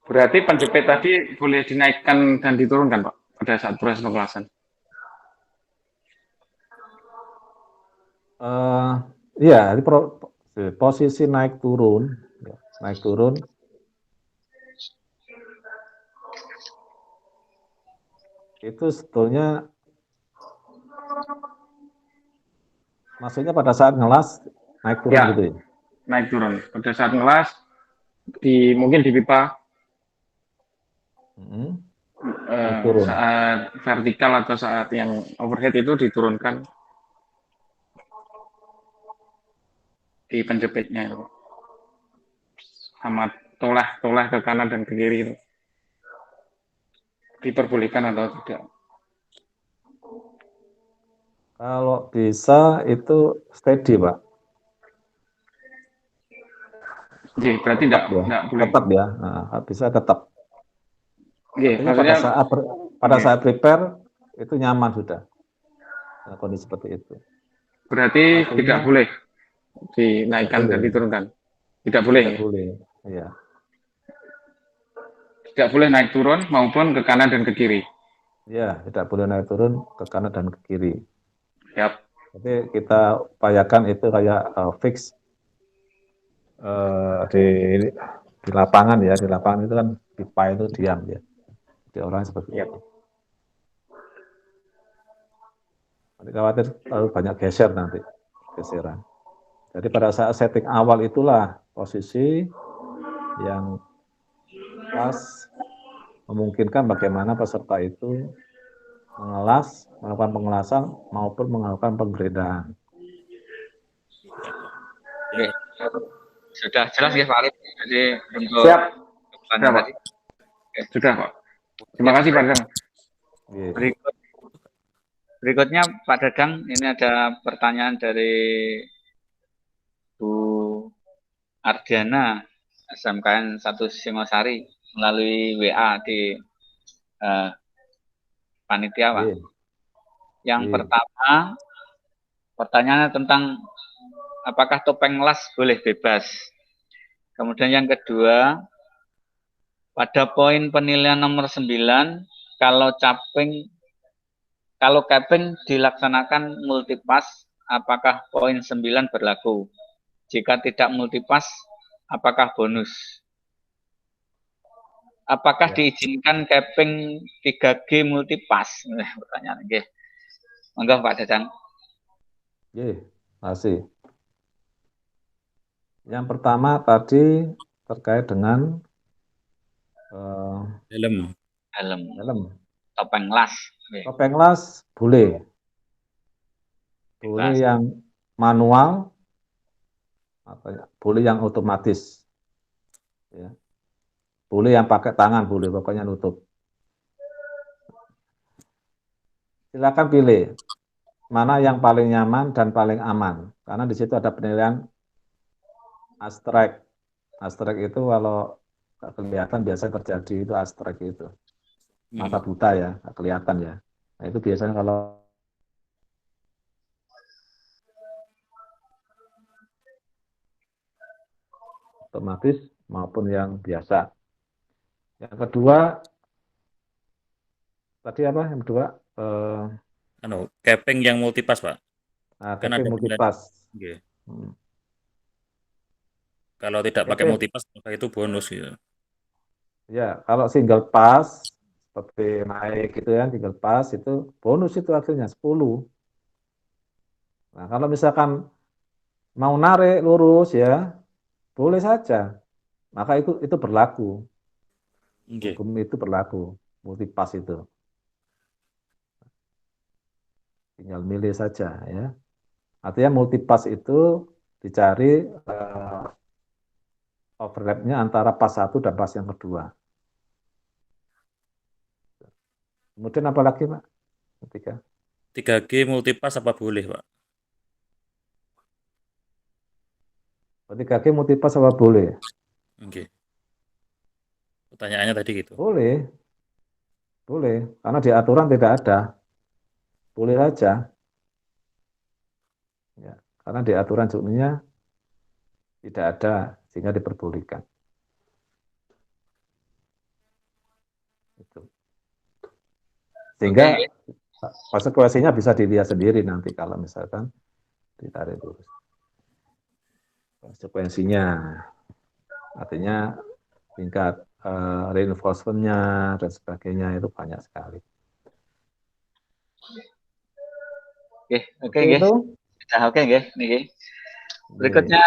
Berarti penjepit tadi boleh dinaikkan dan diturunkan Pak pada saat proses pengelasan. Iya, ini posisi naik turun, ya, naik turun. Itu sebetulnya maksudnya pada saat ngelas naik turun Ya, gitu ya? naik turun. Pada saat ngelas, mungkin di pipa, Naik turun. saat vertikal atau saat yang overhead itu diturunkan di penjepitnya itu. Sama toleh ke kanan dan ke kiri itu. Diperbolehkan atau tidak? Kalau bisa itu steady, Pak. Jadi berarti Tetap ya, enggak boleh. tetap ya. Nah, bisa tetap. Artinya maksudnya pada saat prepare itu nyaman sudah. Nah, kondisi seperti itu. Berarti Artinya, tidak boleh dinaikkan dan diturunkan. Tidak boleh. Tidak boleh. Iya. Tidak boleh naik turun maupun ke kanan dan ke kiri. Iya, tidak boleh naik turun ke kanan dan ke kiri. Yap. Jadi kita upayakan itu kayak fix di lapangan ya. Di lapangan itu kan pipa itu diam ya. Jadi orang seperti itu. Nanti khawatir terlalu banyak geseran. Jadi pada saat setting awal itulah posisi yang pas memungkinkan bagaimana peserta itu melakukan pengelasan maupun melakukan penggeledahan. Oke. Sudah jelas ya Pak Arif. Jadi untuk Siap. Sudah, Pak. Sudah Pak. Terima kasih Pak Dadang. Berikutnya Pak Dadang, ini ada pertanyaan dari Bu Ardiana SMKN 1 Singosari melalui WA di panitia Pak. Yang pertama pertanyaannya tentang apakah topeng las boleh bebas. Kemudian yang kedua, pada poin penilaian nomor 9, kalau capping dilaksanakan multipass, apakah poin 9 berlaku? Jika tidak multipass, apakah bonus? Apakah diizinkan capping 3G multipass? Pertanyaan nggih. Monggo Pak Dadang. Nggih, masih. Yang pertama tadi terkait dengan helm. Topeng las. Topeng las boleh. Boleh yang manual, boleh yang otomatis. Ya. Boleh yang pakai tangan, boleh pokoknya nutup. Silakan pilih mana yang paling nyaman dan paling aman, karena di situ ada penilaian astrek. Astrek itu kalau kelihatan biasa terjadi itu astrek itu. Mata buta ya, nggak kelihatan ya. Nah, itu biasanya kalau otomatis maupun yang biasa. Yang kedua, tadi apa? Yang kedua, capping yang multipass Pak. Capping multipass. Okay. Kalau tidak pakai multipass, maka itu bonus ya. Ya, kalau single pass seperti naik gitu ya, single pass itu bonus itu akhirnya 10. Nah, kalau misalkan mau narik lurus ya, boleh saja. Maka itu berlaku. Hukum itu berlaku, multipass itu. Tinggal milih saja ya. Artinya multipass itu dicari overlapnya antara pas 1 dan pas yang kedua. Kemudian apa lagi Pak? 3G multipass apa boleh Pak? 3G multipass apa boleh? Oke. Pertanyaannya tadi gitu. Boleh, karena di aturan tidak ada, boleh saja. Ya, karena di aturan sebelumnya tidak ada, sehingga diperbolehkan. Itu. Sehingga konsekuensinya bisa dilihat sendiri nanti kalau misalkan ditarik lurus. Konsekuensinya, artinya tingkat reinforcement-nya dan sebagainya itu banyak sekali. Oke, guys. Oke, guys. Niki. Berikutnya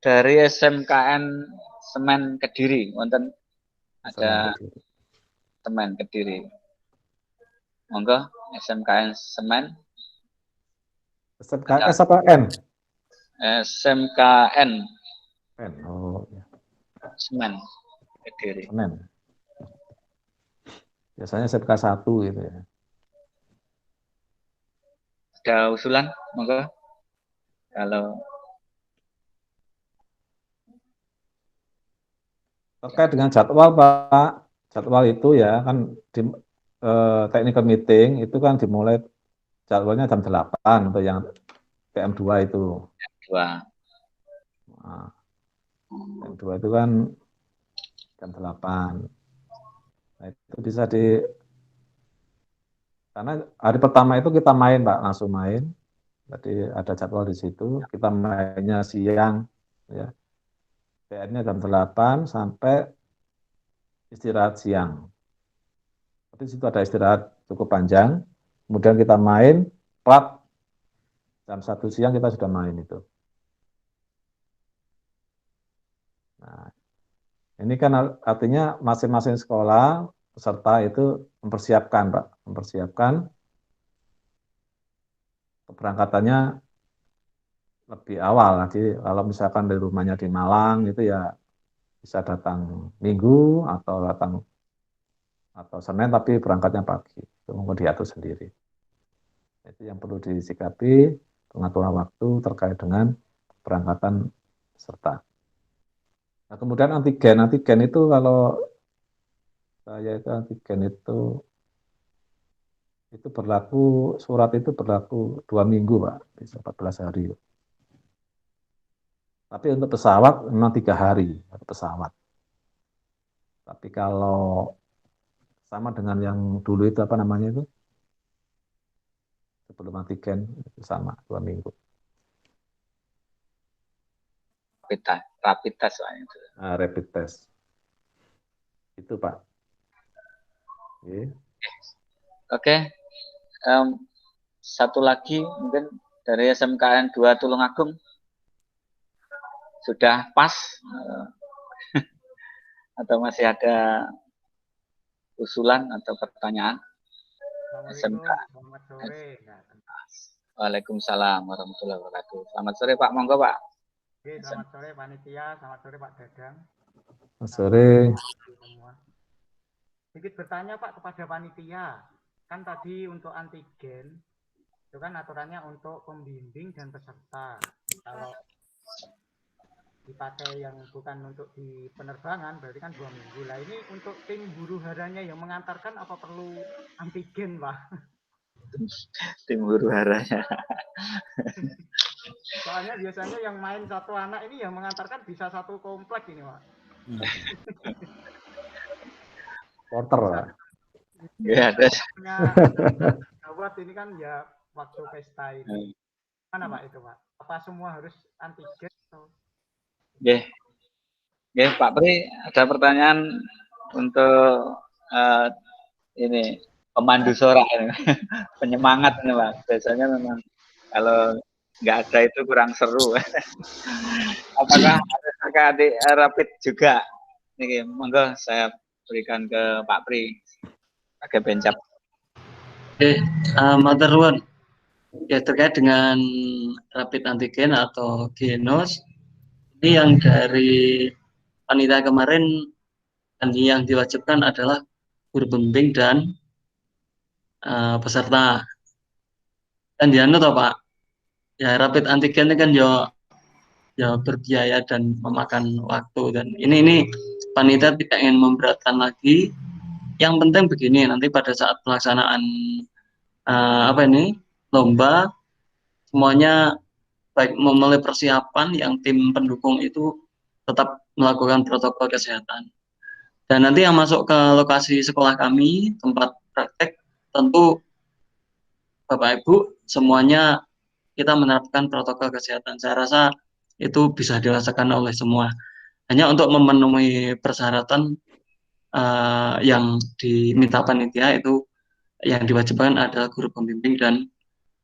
dari SMKN Semen Kediri, wonten ada Semen Kediri. Monggo SMKN Semen. SMKS apa N? SMKN. N. Oh, ya. Semen Kediri. Semen. Biasanya SMK 1 gitu ya. Ada usulan, monggo. Kalau terkait dengan jadwal, Pak, jadwal itu ya kan di technical meeting itu kan dimulai jadwalnya jam 8 untuk yang PM2 itu. Nah, PM2 itu kan jam 8. Nah, itu bisa karena hari pertama itu kita main, Pak, langsung main. Jadi ada jadwal di situ, kita mainnya siang, ya. PM-nya jam 8 sampai istirahat siang. Tapi di situ ada istirahat cukup panjang, kemudian kita main, plat, jam 1 siang kita sudah main itu. Nah, ini kan artinya masing-masing sekolah, peserta itu mempersiapkan, Pak, mempersiapkan keberangkatannya lebih awal. Jadi kalau misalkan dari rumahnya di Malang itu ya bisa datang Minggu atau Senin tapi berangkatnya pagi. Itu mungkin diatur sendiri. Itu yang perlu disikapi pengaturan waktu terkait dengan keberangkatan peserta. Nah, kemudian antigen itu kalau saya itu antigen itu berlaku, surat itu berlaku 2 minggu, Pak, bisa 14 hari. Tapi untuk pesawat memang 3 hari pesawat. Tapi kalau sama dengan yang dulu itu apa namanya itu? Sebelum antigen itu sama 2 minggu. rapid test lah itu. Nah, rapid test. Itu, Pak. Oke. Satu lagi mungkin dari SMKN 2 Tulungagung. Sudah pas atau masih ada usulan atau pertanyaan? SMK. Selamat sore. Waalaikumsalam warahmatullahi wabarakatuh. Selamat sore, Pak. Monggo, Pak. Oke, selamat sore panitia, selamat sore Pak Dadang. Selamat sore. Sedikit bertanya Pak kepada panitia. Kan tadi untuk antigen itu kan aturannya untuk pembimbing dan peserta. Kalau dipakai yang bukan untuk di penerbangan berarti kan 2 minggu. Lah ini untuk tim huru haranya yang mengantarkan apa perlu antigen, Pak? Tim huru haranya. Soalnya biasanya yang main satu anak ini yang mengantarkan bisa satu komplek ini, Pak. Porter, Pak. Ya, ada. Buat ini kan ya waktu pesta ini. Mana Pak itu, Pak? Apa semua harus antigen atau? Oke, Pak Pri, ada pertanyaan untuk ini pemandu sorak ini. Penyemangat ini, Pak. Biasanya memang kalau nggak ada itu kurang seru. Apakah ada rapid juga? Ini monggo saya berikan ke Pak Pri. Pakai bencap. Oke, Matur nuwun. Ya, terkait dengan rapid antigen atau genos, ini yang dari panitia kemarin dan yang diwajibkan adalah guru pembimbing dan peserta. Dan dianu toh Pak, ya rapid antigen ini kan ya ya berbiaya dan memakan waktu, dan ini panitia tidak ingin memberatkan lagi. Yang penting begini, nanti pada saat pelaksanaan lomba, semuanya baik memulai persiapan, yang tim pendukung itu tetap melakukan protokol kesehatan. Dan nanti yang masuk ke lokasi sekolah kami, tempat praktek, tentu Bapak Ibu semuanya kita menerapkan protokol kesehatan. Saya rasa itu bisa dirasakan oleh semua. Hanya untuk memenuhi persyaratan yang diminta panitia itu, yang diwajibkan adalah guru pembimbing dan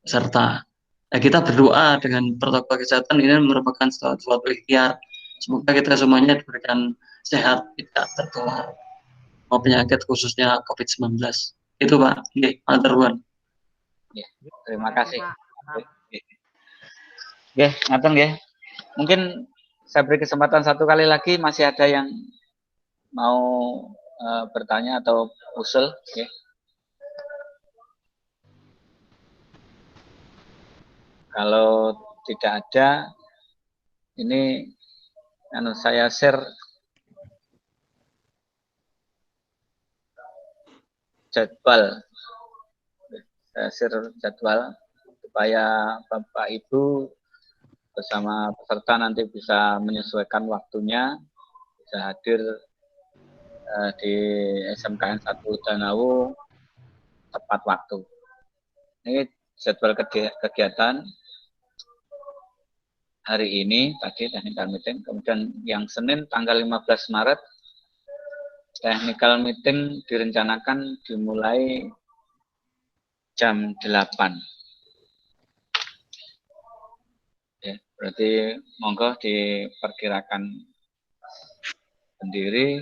peserta. Nah, kita berdoa dengan protokol kesehatan ini merupakan suatu ikhtiar. Semoga kita semuanya diberikan sehat, tidak tertular penyakit khususnya COVID-19. Itu Pak. Oke, matur nuwun. Terima kasih. Oke, ngaten nggih. Mungkin saya beri kesempatan satu kali lagi, masih ada yang mau bertanya atau usul, oke. Kalau tidak ada, ini saya share jadwal. Saya share jadwal supaya Bapak Ibu bersama peserta nanti bisa menyesuaikan waktunya, bisa hadir di SMKN 1 Danawu tepat waktu. Ini jadwal kegiatan hari ini tadi technical meeting, kemudian yang Senin tanggal 15 Maret technical meeting direncanakan dimulai jam 8. Ya, berarti monggo diperkirakan sendiri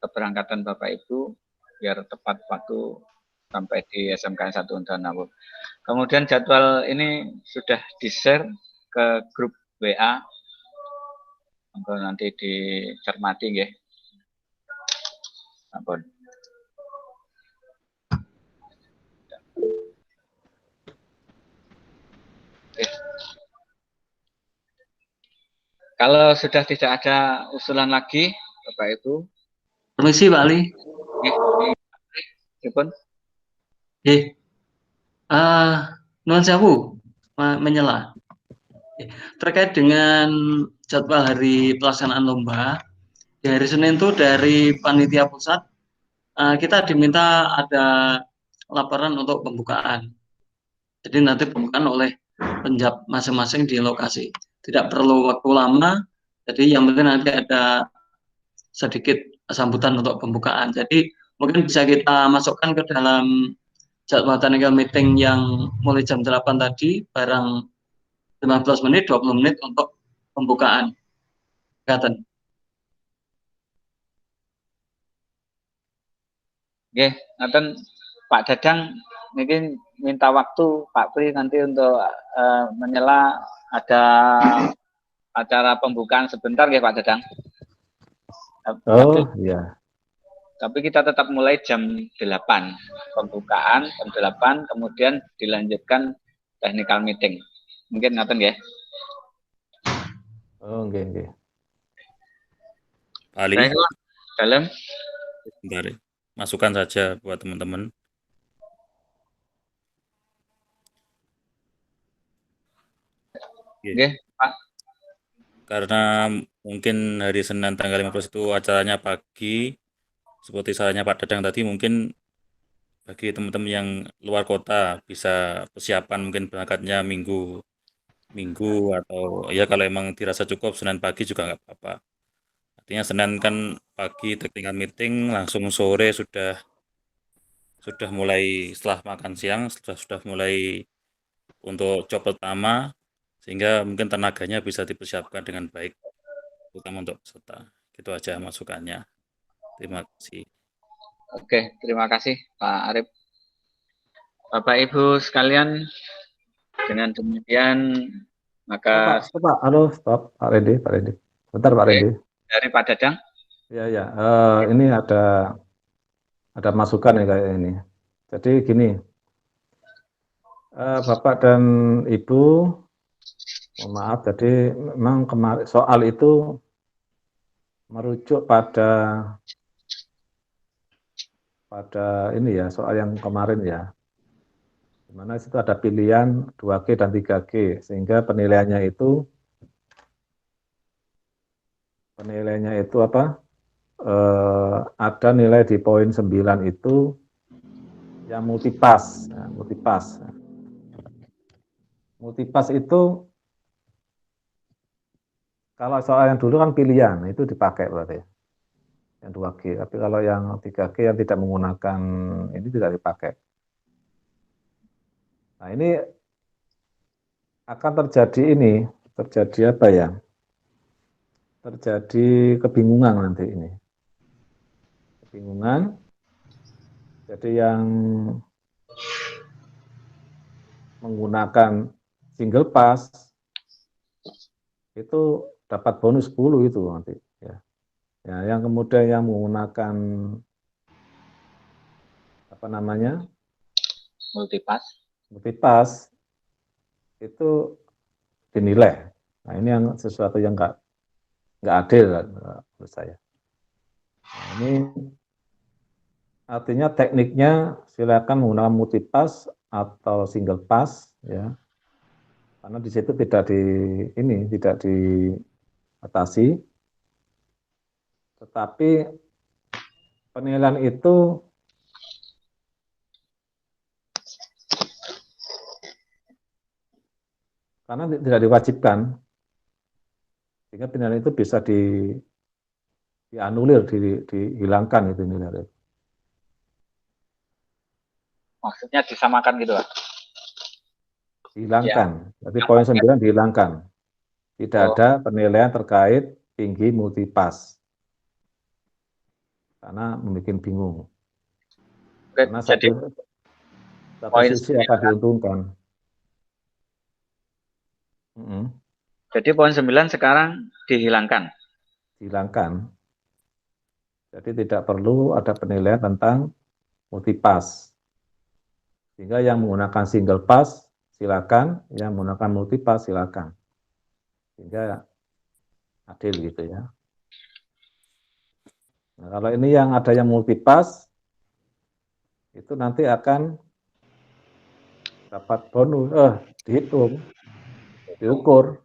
keberangkatan Bapak Ibu biar tepat waktu sampai di SMKN 1 Danawu. Kemudian jadwal ini sudah di-share ke grup WA. Monggo nanti dicermati nggih. Ampun. Oke. Kalau sudah tidak ada usulan lagi, Bapak Ibu. Permisi Pak Ali. Pripun? Nggih. Nuwun sewu menyela. Terkait dengan jadwal hari pelaksanaan lomba, di hari Senin itu dari panitia pusat kita diminta ada laporan untuk pembukaan. Jadi nanti pembukaan oleh penjab masing-masing di lokasi. Tidak perlu waktu lama. Jadi yang penting nanti ada sedikit sambutan untuk pembukaan. Jadi mungkin bisa kita masukkan ke dalam jadwal technical meeting yang mulai jam 8 tadi, barang 15 menit, 20 menit untuk pembukaan. Katen. Oke, ngaten Pak Dadang mungkin minta waktu Pak Pri nanti untuk menyela ada acara pembukaan sebentar ya Pak Dadang. Oh iya. Tapi kita tetap mulai jam 8. Pembukaan jam 8, kemudian dilanjutkan technical meeting. Mungkin ngaten ya. Oh, nggih. Pak Ali. Dalam. Bentar, masukkan saja buat teman-teman. Oke, Pak. Karena mungkin hari Senin tanggal 15 itu acaranya pagi, seperti sarannya Pak Dadang tadi, mungkin bagi teman-teman yang luar kota bisa persiapan mungkin berangkatnya minggu atau ya kalau emang dirasa cukup Senin pagi juga nggak apa-apa. Artinya Senin kan pagi technical meeting, langsung sore sudah mulai setelah makan siang, sudah mulai untuk job pertama, sehingga mungkin tenaganya bisa dipersiapkan dengan baik, terutama untuk peserta. Itu aja masukannya. Terima kasih. Oke, terima kasih Pak Arif. Bapak Ibu sekalian, dengan demikian maka Pak, halo, stop Pak Redi. Bentar Pak Redi. Dari Pak Dadang. Ya. Ini ada masukan ya kayak ini. Jadi gini, Bapak dan Ibu, mohon maaf, jadi memang kemarin soal itu merujuk pada ini ya, soal yang kemarin ya, di mana situ ada pilihan 2G dan 3G, sehingga penilaiannya itu apa? Ada nilai di poin 9 itu yang multipass. Nah, multipass itu kalau soal yang dulu kan pilihan, itu dipakai berarti yang 2G. Tapi kalau yang 3G yang tidak menggunakan ini tidak dipakai. Nah, ini akan terjadi apa ya? Terjadi kebingungan nanti ini. Kebingungan. Jadi yang menggunakan single pass itu dapat bonus 10 itu nanti ya. Ya, yang kemudian yang menggunakan apa namanya? Multipass itu dinilai. Nah, ini yang sesuatu yang enggak adil menurut saya. Nah, ini artinya tekniknya silakan menggunakan multipass atau single pass ya. Karena di situ tidak diatasi. Tetapi penilaian itu karena tidak diwajibkan, sehingga penilaian itu bisa dianulir, dihilangkan itu nilai. Maksudnya disamakan gitu, Pak? Dihilangkan. Jadi poin 9 dihilangkan. Tidak ada penilaian terkait tinggi multipass. Karena membuat bingung. Karena satu sisi akan diuntungkan. Jadi poin 9 sekarang dihilangkan? Dihilangkan. Jadi tidak perlu ada penilaian tentang multipass. Sehingga yang menggunakan single pass silakan, yang menggunakan multipass silakan. Sehingga adil gitu ya. Nah, kalau ini yang ada yang multipass itu nanti akan dapat bonus, diukur.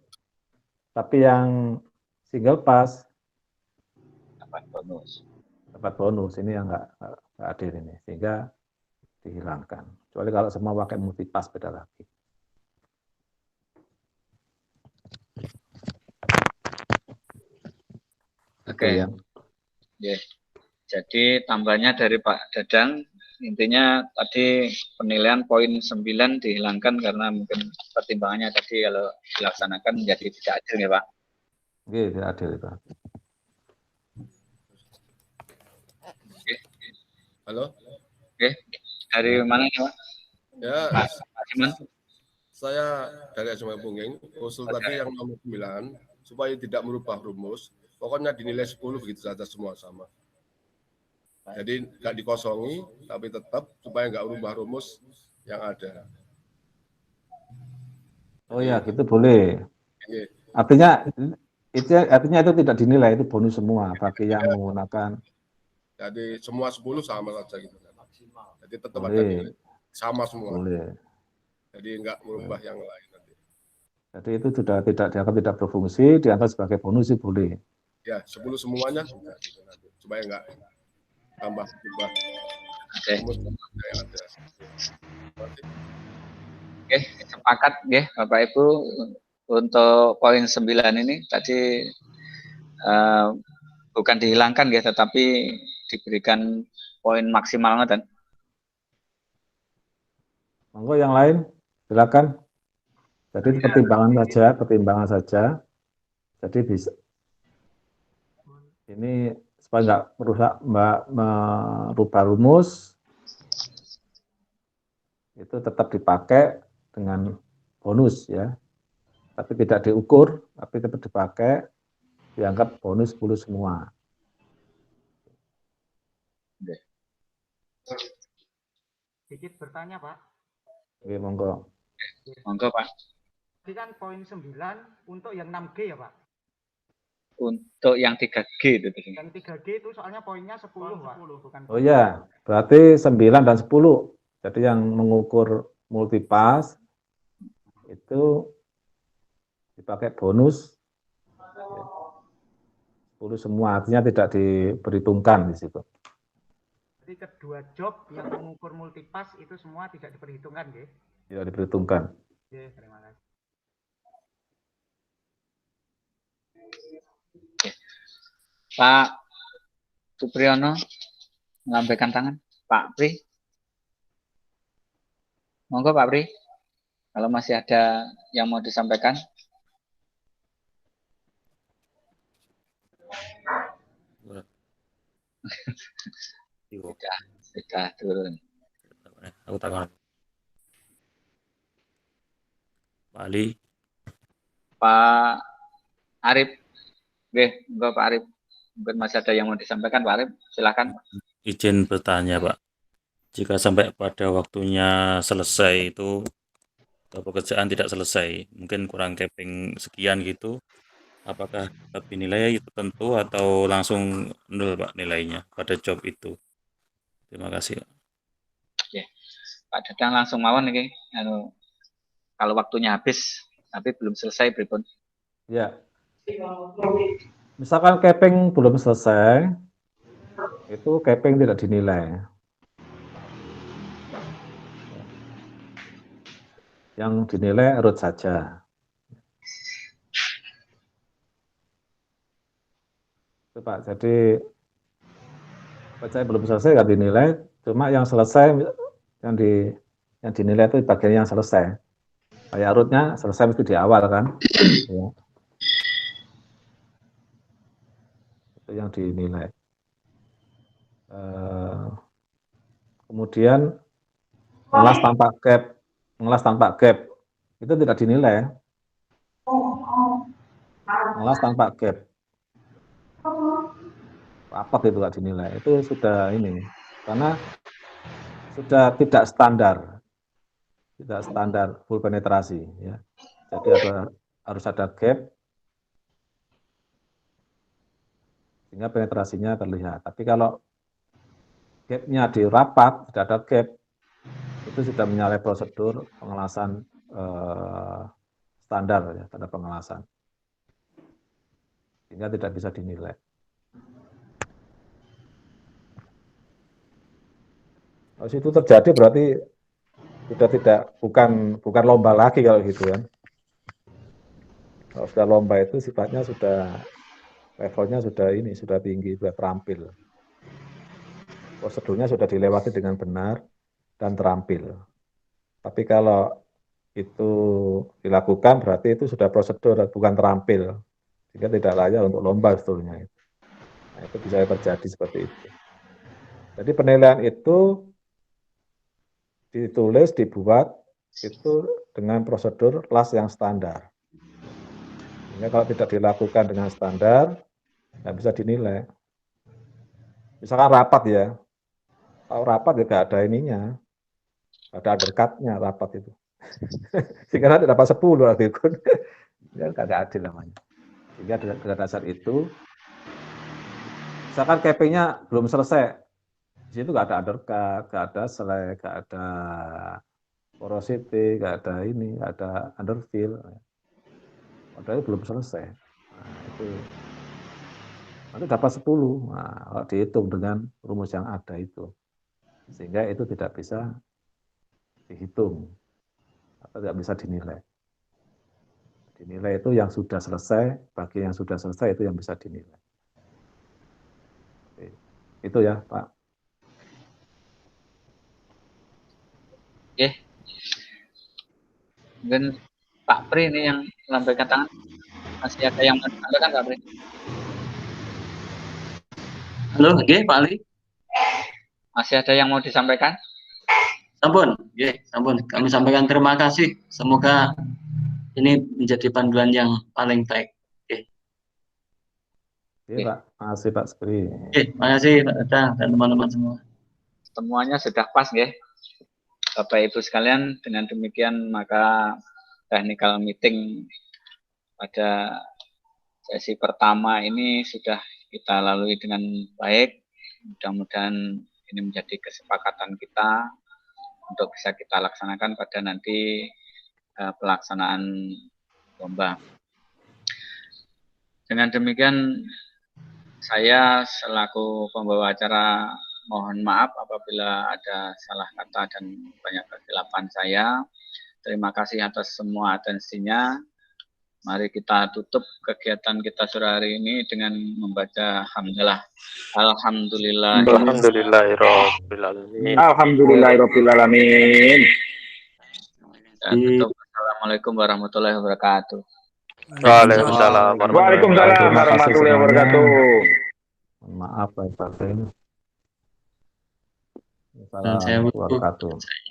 Tapi yang single pass dapat bonus. Ini yang enggak adil ini, sehingga dihilangkan. Kecuali kalau semua pakai multipass beda lagi. Oke. Ya. Jadi tambahnya dari Pak Dadang, intinya tadi penilaian poin 9 dihilangkan karena mungkin pertimbangannya tadi kalau dilaksanakan menjadi tidak adil ya Pak? Oke, tidak adil itu. Halo? Oke, dari mana nih Pak? Ya, Pak Siman. Saya dari SMA Pungging, usul tadi yang nomor 9, supaya tidak merubah rumus, pokoknya dinilai 10 begitu saja semua sama. Jadi nggak dikosongi, tapi tetap supaya nggak merubah rumus yang ada. Oh ya, gitu boleh. Artinya itu tidak dinilai, itu bonus semua bagi yang menggunakan. Jadi semua 10 sama saja gitu. Jadi tetap boleh. ada nilai sama semua. Boleh. Jadi nggak merubah yang lain nanti. Jadi itu sudah tidak berfungsi, dianggap sebagai bonus sih boleh. Ya, 10 semuanya supaya nggak tambah berubah. Oke, sepakat ya Bapak Ibu untuk poin 9 ini tadi bukan dihilangkan ya, tetapi diberikan poin maksimal kan. Monggo yang lain, silakan. Jadi pertimbangan saja. Jadi bisa. Ini supaya nggak merusak merubah rumus, itu tetap dipakai dengan bonus ya. Tapi tidak diukur, tapi tetap dipakai, dianggap bonus 10 semua. Sedikit bertanya Pak. Oke, monggo. Monggo Pak. Jadi kan poin 9 untuk yang 6G ya Pak. Untuk yang 3G itu tadi. Yang 3G itu soalnya poinnya 10 Pak. Bukan Oh ya, berarti 9 dan 10. Jadi yang mengukur multipass itu dipakai bonus 10 semua, artinya tidak diperhitungkan di situ. Jadi kedua job yang mengukur multipass itu semua tidak diperhitungkan, nggih? Tidak diperhitungkan. Oke, terima kasih. Pak Supriyono melambaikan tangan. Pak Pri. Monggo Pak Pri. Kalau masih ada yang mau disampaikan. Sudah turun. Aku takon. Pak Ali. Pak Arif. Oke, enggak Pak Arif. Mungkin masih ada yang mau disampaikan Pak Arif. Silakan. Izin bertanya Pak. Jika sampai pada waktunya selesai itu pekerjaan tidak selesai, mungkin kurang capping sekian gitu, apakah tetap dinilai tertentu atau langsung nol Pak nilainya pada job itu? Terima kasih. Oke. Pak Dadang langsung mawon nih. Kalau waktunya habis, tapi belum selesai pripun? Ya. Misalkan capping belum selesai, itu capping tidak dinilai. Yang dinilai root saja. Itu Pak, jadi saya belum selesai nggak dinilai, cuma yang selesai yang dinilai itu bagian yang selesai. Kayak rootnya selesai mesti di awal kan. Ya. Itu yang dinilai. Kemudian ngelas tanpa gap itu tidak dinilai. Ngelas tanpa gap rapat itu tidak dinilai. Itu sudah ini karena sudah tidak standar full penetrasi ya. Jadi harus ada gap sehingga penetrasinya terlihat. Tapi kalau gapnya di rapat, tidak ada gap, itu sudah menyalahi prosedur pengelasan standar ya, standar pengelasan. Sehingga tidak bisa dinilai. Kalau itu terjadi berarti bukan lomba lagi kalau gitu kan. Kalau sudah lomba itu sifatnya sudah levelnya sudah tinggi, sudah terampil. Prosedurnya sudah dilewati dengan benar dan terampil. Tapi kalau itu dilakukan berarti itu sudah prosedur bukan terampil, sehingga tidak layak untuk lomba sebetulnya. Nah, itu bisa terjadi seperti itu. Jadi penilaian itu dibuat itu dengan prosedur kelas yang standar. Sehingga kalau tidak dilakukan dengan standar, nggak bisa dinilai. Misalkan rapat ya, kalau rapat ya nggak ada ininya, ada undercut-nya rapat itu. Sehingga nanti dapat 10 lagi pun, ya nggak adil namanya. Sehingga dengan dasar itu, misalkan capping-nya belum selesai, di situ nggak ada undercut, nggak ada slack, nggak ada porosity, nggak ada ini, nggak ada underfill. Padahal belum selesai. Nah, itu nanti dapat 10. Nah, kalau dihitung dengan rumus yang ada itu. Sehingga itu tidak bisa dihitung atau tidak bisa dinilai. Dinilai itu yang sudah selesai, bagi yang sudah selesai itu yang bisa dinilai. Oke. Itu ya, Pak. Oke. Mungkin Pak Pri ini yang melambaikan tangan. Masih ada yang mau disampaikan Pak Pri? Halo, oke, Pak Ali. Masih ada yang mau disampaikan? Sampun, sampun. Kami sampaikan terima kasih. Semoga ini menjadi panduan yang paling baik. Oke, Pak. Makasih Pak Supri. Terima kasih Pak Dadang dan teman-teman semua. Semuanya sudah pas, nggih. Bapak Ibu sekalian, dengan demikian maka technical meeting pada sesi pertama ini sudah kita lalui dengan baik. Mudah-mudahan ini menjadi kesepakatan kita untuk bisa kita laksanakan pada nanti pelaksanaan lomba. Dengan demikian, saya selaku pembawa acara mohon maaf apabila ada salah kata dan banyak kesilapan saya. Terima kasih atas semua atensinya. Mari kita tutup kegiatan kita sore hari ini dengan membaca hamdalah. Alhamdulillah. Alhamdulillahirobbilalamin. Alhamdulillahirobbilalamin. Dan tutup. Assalamualaikum warahmatullahi wabarakatuh. Waalaikumsalam Waalaikumsalam warahmatullahi wabarakatuh. Maaf lahir batin. Dan saya Wassalamualaikum warahmatullahi wabarakatuh.